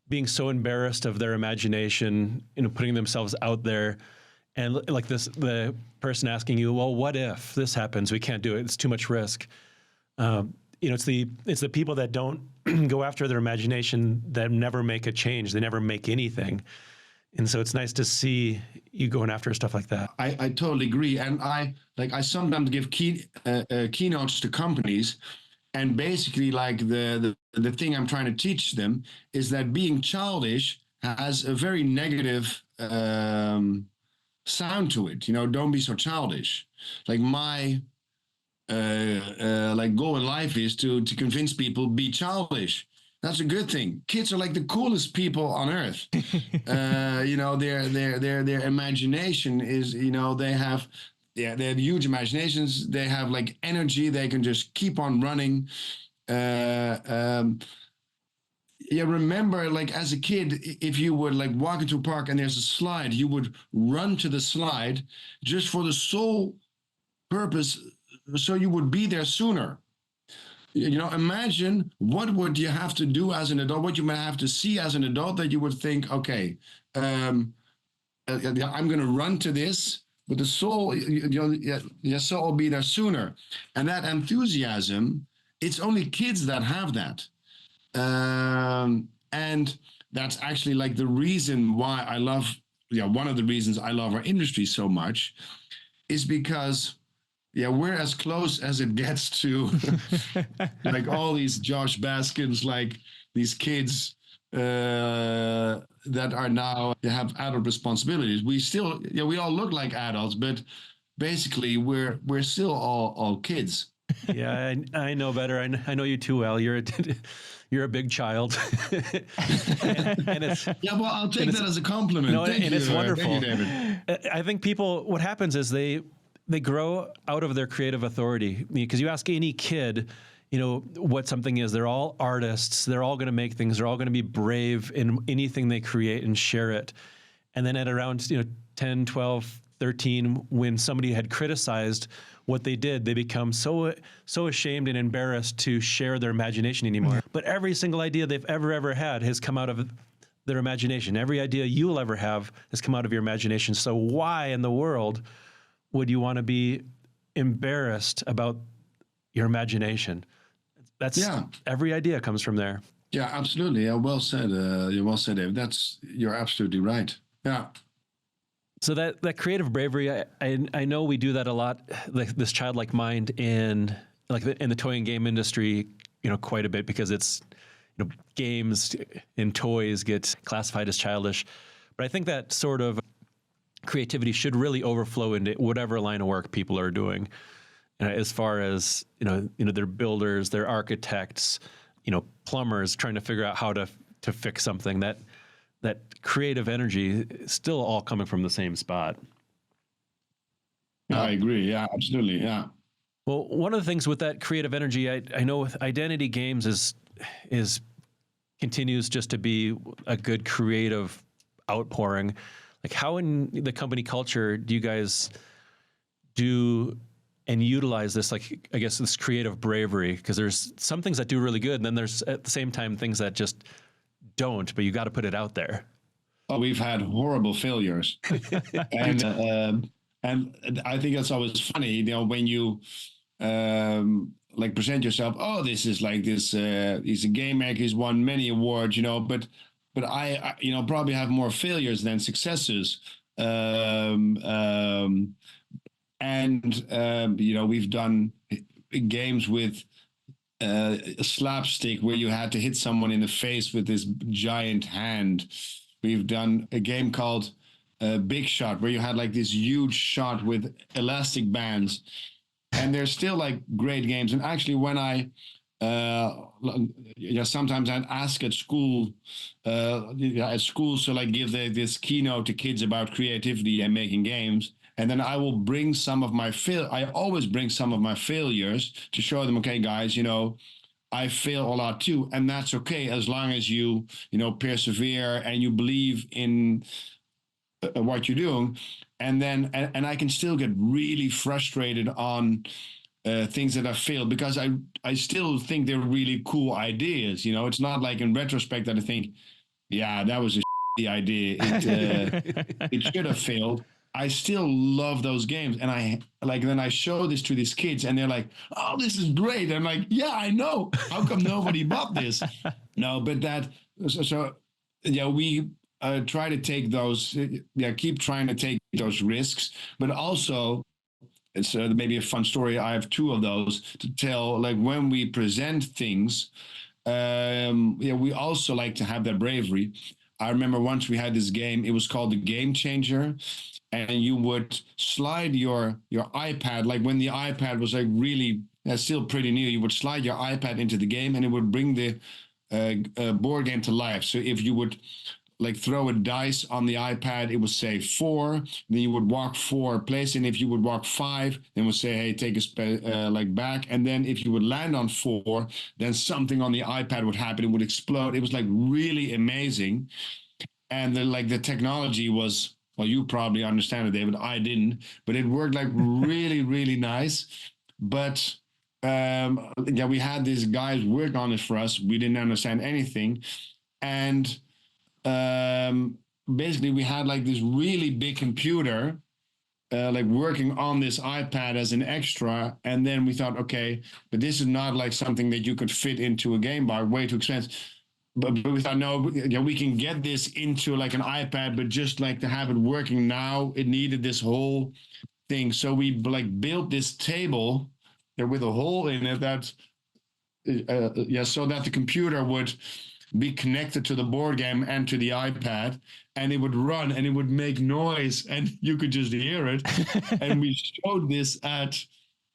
being so embarrassed of their imagination, you know, putting themselves out there, and like the person asking you, well, what if this happens? We can't do it. It's too much risk. You know, it's the people that don't go after their imagination that never make a change. They never make anything. And so it's nice to see you going after stuff like that. I totally agree. And I sometimes give keynotes to companies, And basically, like the thing I'm trying to teach them is that being childish has a very negative sound to it. You know, don't be so childish. Like my like goal in life is to convince people be childish. That's a good thing. Kids are like the coolest people on earth. You know, their imagination is, you know, they have huge imaginations. They have like energy. They can just keep on running. Uh, um, yeah, remember, like as a kid, if you would like walk into a park and there's a slide, you would run to the slide just for the sole purpose, so you would be there sooner. You know, imagine what would you have to do as an adult, what you might have to see as an adult that you would think, okay, I'm going to run to this, but the soul, your soul will be there sooner. And that enthusiasm, it's only kids that have that. And that's actually like the reason why I love, one of the reasons I love our industry so much is because, we're as close as it gets to like all these Josh Baskins, like these kids that are now have adult responsibilities. We still, we all look like adults, but basically we're still all kids. Yeah, I know better. I know you too well. You're a big child, and it's well. I'll take that as a compliment. No, Thank and you, it's wonderful. Thank you, David. I think people. What happens is they grow out of their creative authority, because you ask any kid, what something is. They're all artists. They're all going to make things. They're all going to be brave in anything they create and share it. And then at around 10, 12, 13, when somebody had criticized what they did, they become so ashamed and embarrassed to share their imagination anymore. But every single idea they've ever had has come out of their imagination. Every idea you'll ever have has come out of your imagination. So why in the world would you want to be embarrassed about your imagination? That's every idea comes from there. Yeah, absolutely. Yeah, well said. Well said, Dave. You're absolutely right. Yeah. So that creative bravery, I know we do that a lot. Like this childlike mind in the toy and game industry, quite a bit, because it's games and toys get classified as childish. But I think that sort of creativity should really overflow into whatever line of work people are doing. As far as they're builders, they're architects, plumbers trying to figure out how to fix something. That creative energy is still all coming from the same spot. I agree. Yeah, absolutely. Yeah. Well, one of the things with that creative energy, I know with Identity Games is continues just to be a good creative outpouring. Like, how in the company culture do you guys do and utilize this, like, I guess, this creative bravery? Because there's some things that do really good, and then there's at the same time things that just don't, but you got to put it out there. Oh, we've had horrible failures, and I think that's always funny. When you like present yourself, oh, this is like this. He's a game maker. He's won many awards, But I probably have more failures than successes. And we've done games with slapstick where you had to hit someone in the face with this giant hand. We've done a game called Big Shot where you had like this huge shot with elastic bands, and they're still like great games. And actually, when I sometimes I'd ask at school, so like give this keynote to kids about creativity and making games. And then I will bring some of my I always bring some of my failures to show them, okay, guys, I fail a lot too. And that's okay, as long as you persevere and you believe in what you're doing. And then, and I can still get really frustrated on things that have failed, because I still think they're really cool ideas. It's not like in retrospect that I think, yeah, that was a shitty idea. It should have failed. I still love those games, and then I show this to these kids, and they're like, "Oh, this is great!" I'm like, "Yeah, I know. How come nobody bought this?" No, but we try to take those, keep trying to take those risks, but also it's maybe a fun story. I have two of those to tell. Like when we present things, we also like to have that bravery. I remember once we had this game. It was called the Game Changer, and you would slide your iPad. Like when the iPad was like really still pretty new, you would slide your iPad into the game, and it would bring the board game to life. So if you would like throw a dice on the iPad, it would say 4. Then you would walk 4 place, and if you would walk 5, then it would say, "Hey, take a like back." And then if you would land on 4, then something on the iPad would happen. It would explode. It was like really amazing, and the technology was. Well, you probably understand it, David. I didn't, but it worked like really, really nice. But we had these guys work on it for us. We didn't understand anything, and basically we had like this really big computer like working on this iPad as an extra. And then we thought, okay, but this is not like something that you could fit into a game bar, way too expensive. But we thought, no, we can get this into like an iPad, but just like to have it working now, it needed this whole thing. So we like built this table with a hole in it so that the computer would be connected to the board game and to the iPad, and it would run and it would make noise and you could just hear it. And we showed this at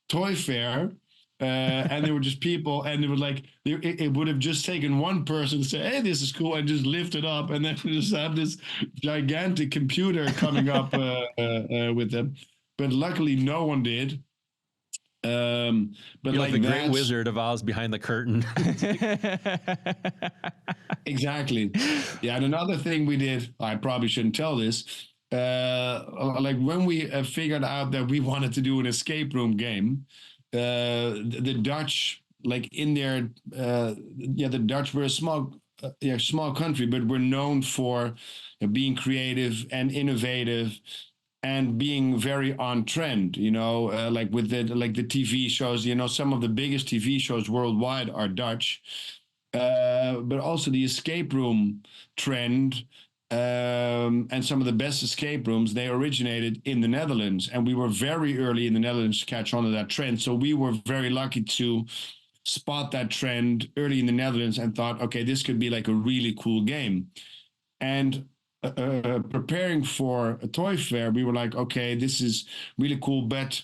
Toy Fair. And there were just people, and it was like it would have just taken one person to say, "Hey, this is cool," and just lift it up, and then just have this gigantic computer coming up with them. But luckily, no one did. But you're like the Great Wizard of Oz behind the curtain. Exactly. Yeah, and another thing we did, I probably shouldn't tell this. Like when we figured out that we wanted to do an escape room game. The Dutch, like in their, the Dutch were a small country, but we're known for being creative and innovative and being very on trend. Like with the TV shows. Some of the biggest TV shows worldwide are Dutch, but also the escape room trend. And some of the best escape rooms, they originated in the Netherlands, and we were very early in the Netherlands to catch on to that trend. So we were very lucky to spot that trend early in the Netherlands and thought, okay, this could be like a really cool game. And preparing for a toy fair, we were like, okay, this is really cool, but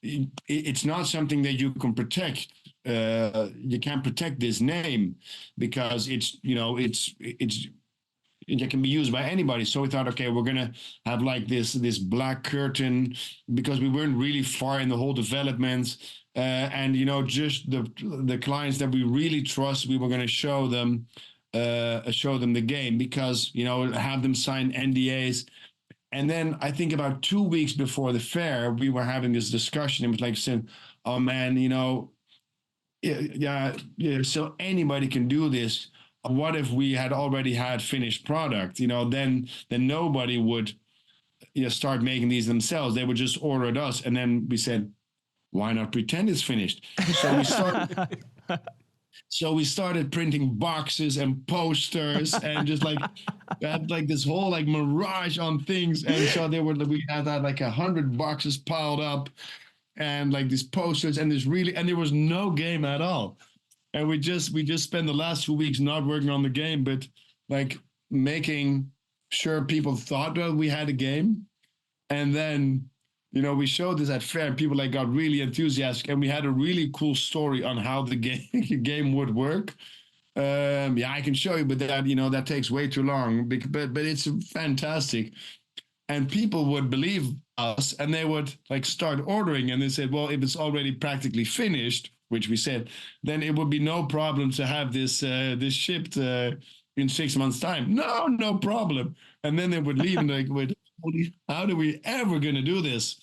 it's not something that you can protect. You can't protect this name because it can be used by anybody. So we thought, okay, we're gonna have like this black curtain, because we weren't really far in the whole development, and just the clients that we really trust, we were gonna show them the game, because have them sign NDAs. And then I think about 2 weeks before the fair, we were having this discussion. It was like saying, "Oh man, so anybody can do this. What if we had already had finished product? Then nobody would start making these themselves. They would just order it us." And then we said, why not pretend it's finished? So we started printing boxes and posters and just like had like this whole like mirage on things. And so we had like 100 boxes piled up and like these posters, and there was no game at all. And we just spent the last 2 weeks not working on the game, but like making sure people thought that we had a game. And then, we showed this at fair, and people like got really enthusiastic, and we had a really cool story on how the game would work. I can show you, but that takes way too long. But it's fantastic, and people would believe us, and they would like start ordering, and they said, well, if it's already practically finished, which we said, then it would be no problem to have this shipped in 6 months' time. No problem. And then they would leave and like, wait, how are we ever going to do this?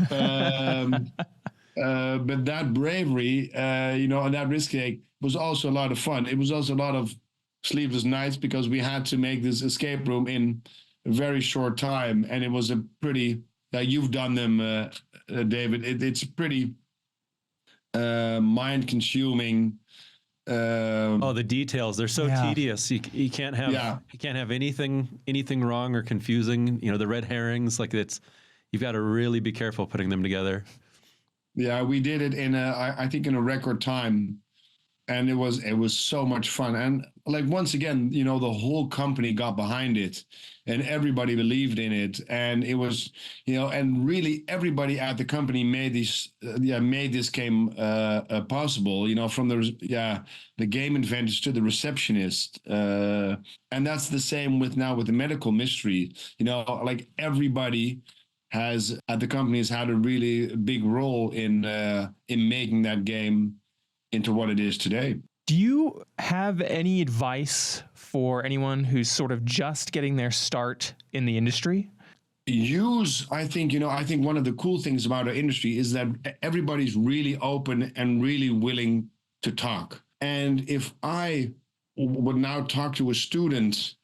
But that bravery, and that risk take was also a lot of fun. It was also a lot of sleepless nights, because we had to make this escape room in a very short time. And it was a pretty, you've done them, David. It's pretty mind-consuming. The details, they're so tedious. You can't have anything wrong or confusing. The red herrings, you've got to really be careful putting them together. Yeah, we did it in I think in a record time, and it was so much fun. And like once again, the whole company got behind it, and everybody believed in it, and it was, and really everybody at the company made this game possible. From the game inventors to the receptionist, and that's the same with now with the medical mystery. Like everybody has at the company has had a really big role in making that game into what it is today. Do you have any advice for anyone who's sort of just getting their start in the industry? I think one of the cool things about our industry is that everybody's really open and really willing to talk. And if I would now talk to a student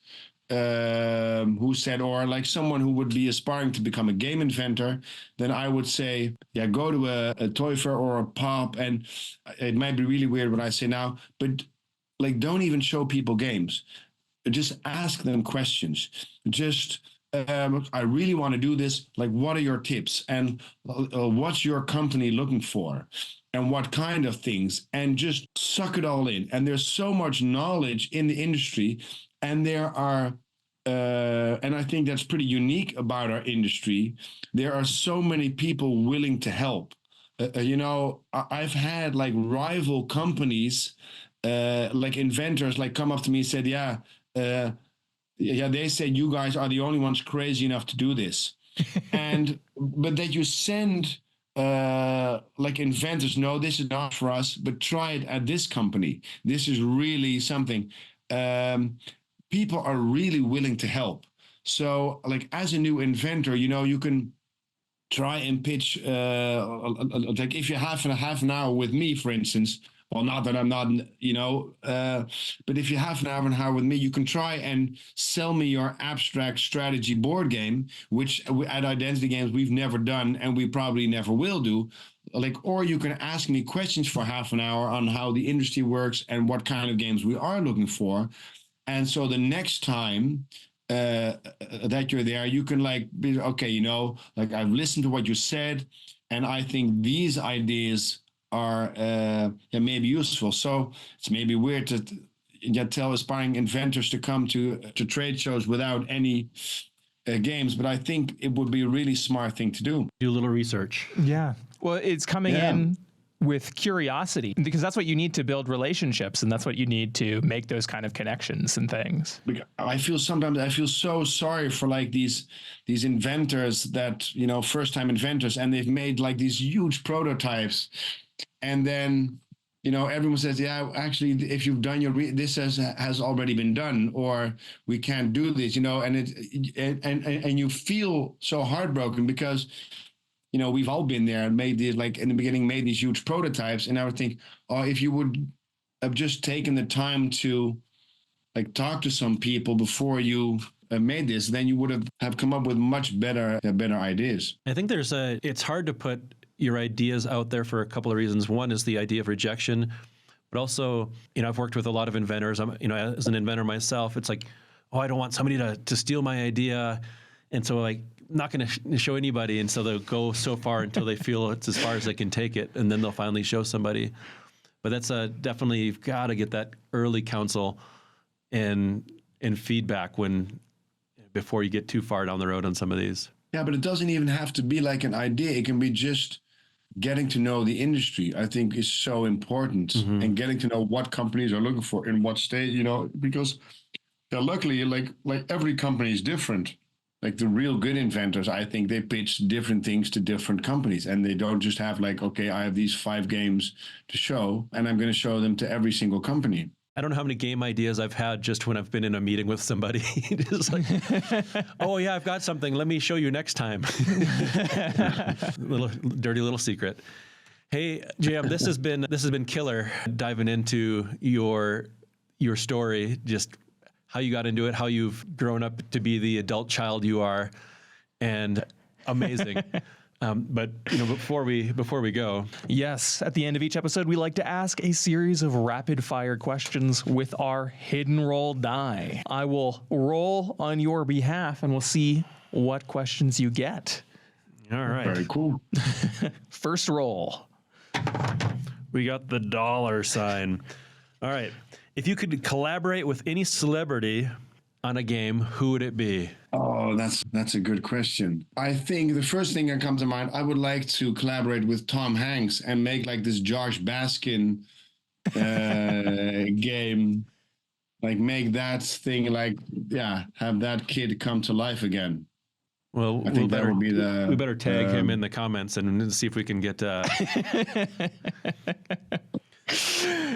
who said, or like someone who would be aspiring to become a game inventor, then I would say, yeah, go to a toy fair or a pop. And it might be really weird what I say now, but like, don't even show people games. Just ask them questions. Just, I really want to do this. Like, what are your tips? And what's your company looking for? And what kind of things? And just suck it all in. And there's so much knowledge in the industry. And there are, and I think that's pretty unique about our industry. There are so many people willing to help. I've had like rival companies, like inventors, like come up to me and said, they said you guys are the only ones crazy enough to do this. But that you send like inventors, no, this is not for us, but try it at this company. This is really something. People are really willing to help. So like as a new inventor, you can try and pitch, like if you have half an hour with me, for instance. Well, not that I'm not, but if you have an hour with me, you can try and sell me your abstract strategy board game, which at Identity Games we've never done and we probably never will do. Like, or you can ask me questions for half an hour on how the industry works and what kind of games we are looking for. And so the next time that you're there, you can like be okay, like I've listened to what you said, and I think these ideas are maybe useful. So it's maybe weird to tell aspiring inventors to come to trade shows without any games, but I think it would be a really smart thing to do. Do a little research. Yeah. Well, it's coming in with curiosity, because that's what you need to build relationships, and that's what you need to make those kind of connections and things. I feel so sorry for like these inventors that, first time inventors, and they've made like these huge prototypes, and then everyone says, yeah, actually, if you've done this has already been done, or we can't do this, and you feel so heartbroken because we've all been there and made these, like in the beginning, made these huge prototypes. And I would think, oh, if you would have just taken the time to like talk to some people before you made this, then you would have come up with much better ideas. I think it's hard to put your ideas out there for a couple of reasons. One is the idea of rejection, but also, I've worked with a lot of inventors. I'm, as an inventor myself, it's like, oh, I don't want somebody to steal my idea. And so like, not going to show anybody, and so they'll go so far until they feel it's as far as they can take it, and then they'll finally show somebody. But that's definitely, you've got to get that early counsel and feedback before you get too far down the road on some of these. Yeah, but it doesn't even have to be like an idea. It can be just getting to know the industry. I think is so important, and getting to know what companies are looking for in what state. Because luckily, like every company is different. Like the real good inventors, I think they pitch different things to different companies, and they don't just have like, okay, I have these 5 games to show, and I'm going to show them to every single company. I don't know how many game ideas I've had just when I've been in a meeting with somebody. Just like, oh yeah, I've got something. Let me show you next time. Dirty little secret. Hey, JM, this has been killer diving into your story, just how you got into it, how you've grown up to be the adult child you are, and amazing. But before we go, yes, at the end of each episode, we like to ask a series of rapid fire questions with our hidden roll die. I will roll on your behalf, and we'll see what questions you get. All right. Very cool. First roll. We got the $sign. All right. If you could collaborate with any celebrity on a game, who would it be? Oh, that's a good question. I think the first thing that comes to mind, I would like to collaborate with Tom Hanks and make like this Josh Baskin game. Like make that thing like, yeah, have that kid come to life again. Well, I think that would be the. We better tag him in the comments and see if we can get.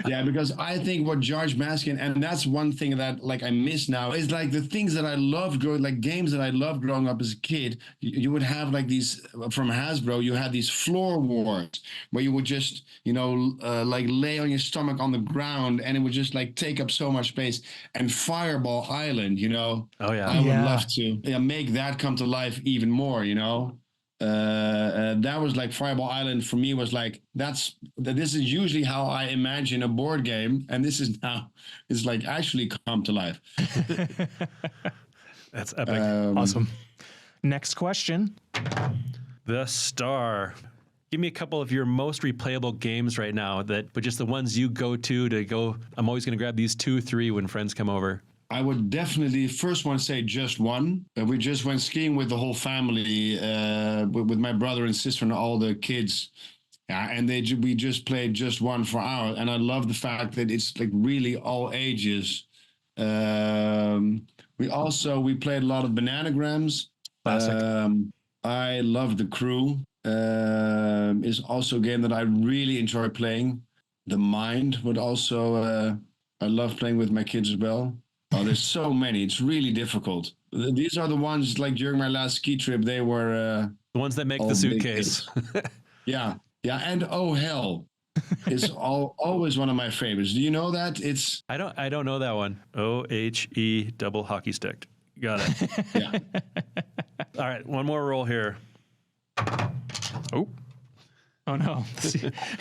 Yeah, because I think what George Baskin, and that's one thing that like I miss now, is like the things that I loved growing, like games that I loved growing up as a kid. You would have like these from Hasbro. You had these floor wars where you would just like lay on your stomach on the ground, and it would just like take up so much space. And Fireball Island, Oh yeah, I would love to make that come to life even more. That was like Fireball Island for me was like this is usually how I imagine a board game, and this is now it's like actually come to life. That's epic. Awesome. Next question. The Star. Give me a couple of your most replayable games right now, but just the ones you go to go. I'm always going to grab these 2, 3 when friends come over. I would definitely first one say Just One. We just went skiing with the whole family, with my brother and sister and all the kids. Yeah, and we just played Just One for hours, and I love the fact that it's like really all ages. We played a lot of Bananagrams. Classic. I love The Crew. Is also a game that I really enjoy playing. The Mind would also I love playing with my kids as well. Oh, there's so many. It's really difficult. These are the ones like during my last ski trip. They were the ones that make the suitcase. Yeah. And Oh Hell is always one of my favorites. Do you know that? It's I don't know that one. OHE double hockey stick. Got it. Yeah. All right, one more roll here. Oh no.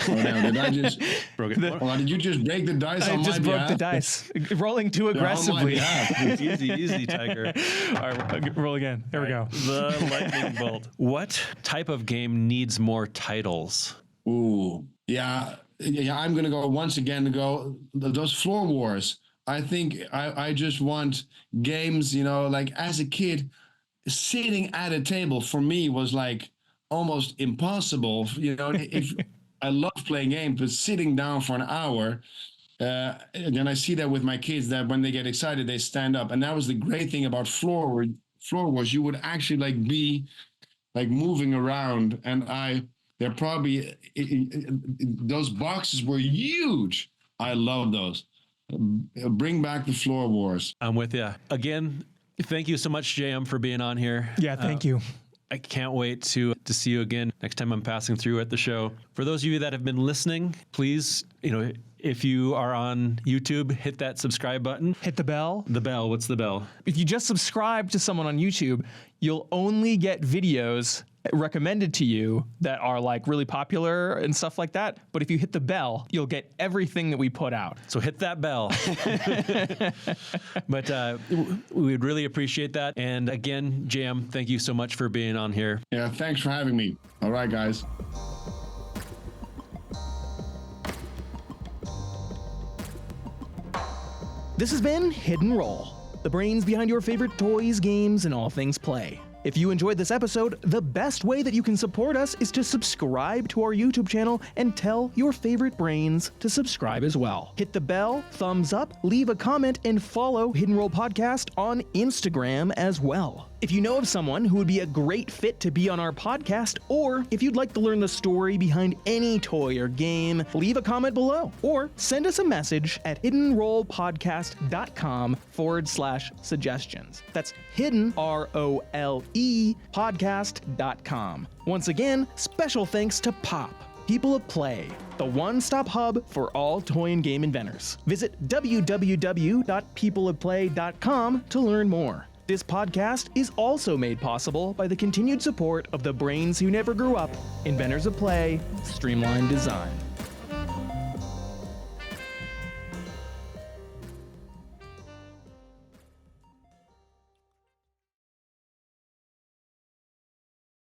Oh no, did I just Broke it. did you just break the dice I on just my broke behalf? the dice. Rolling too aggressively. Easy, Tiger. All right, roll again. There we go. The lightning bolt. What type of game needs more titles? Ooh, yeah. I'm gonna go once again to go those floor wars. I think I just want games. Like as a kid, sitting at a table for me was like almost impossible. If I love playing games, but sitting down for an hour. And I see that with my kids that when they get excited, they stand up. And that was the great thing about floor wars. You would actually like be like moving around, and they're probably those boxes were huge. I love those. Bring back the floor wars. I'm with you. Again, thank you so much, JM, for being on here. Yeah, thank you. I can't wait to see you again next time I'm passing through at the show. For those of you that have been listening, please, if you are on YouTube, hit that subscribe button. Hit the bell. The bell. What's the bell? If you just subscribe to someone on YouTube, you'll only get videos recommended to you that are like really popular and stuff like that. But if you hit the bell, you'll get everything that we put out. So hit that bell. But we would really appreciate that. And again, Jam, thank you so much for being on here. Yeah, thanks for having me. All right, guys. This has been Hidden Roll, the brains behind your favorite toys, games, and all things play. If you enjoyed this episode, the best way that you can support us is to subscribe to our YouTube channel and tell your favorite brains to subscribe as well. Hit the bell, thumbs up, leave a comment, and follow Hidden Roll Podcast on Instagram as well. If you know of someone who would be a great fit to be on our podcast, or if you'd like to learn the story behind any toy or game, leave a comment below, or send us a message at hiddenrollpodcast.com/suggestions. That's hidden, ROLE, podcast.com. Once again, special thanks to Pop, People of Play, the one-stop hub for all toy and game inventors. Visit www.peopleofplay.com to learn more. This podcast is also made possible by the continued support of the brains who never grew up, inventors of play, Streamline Design.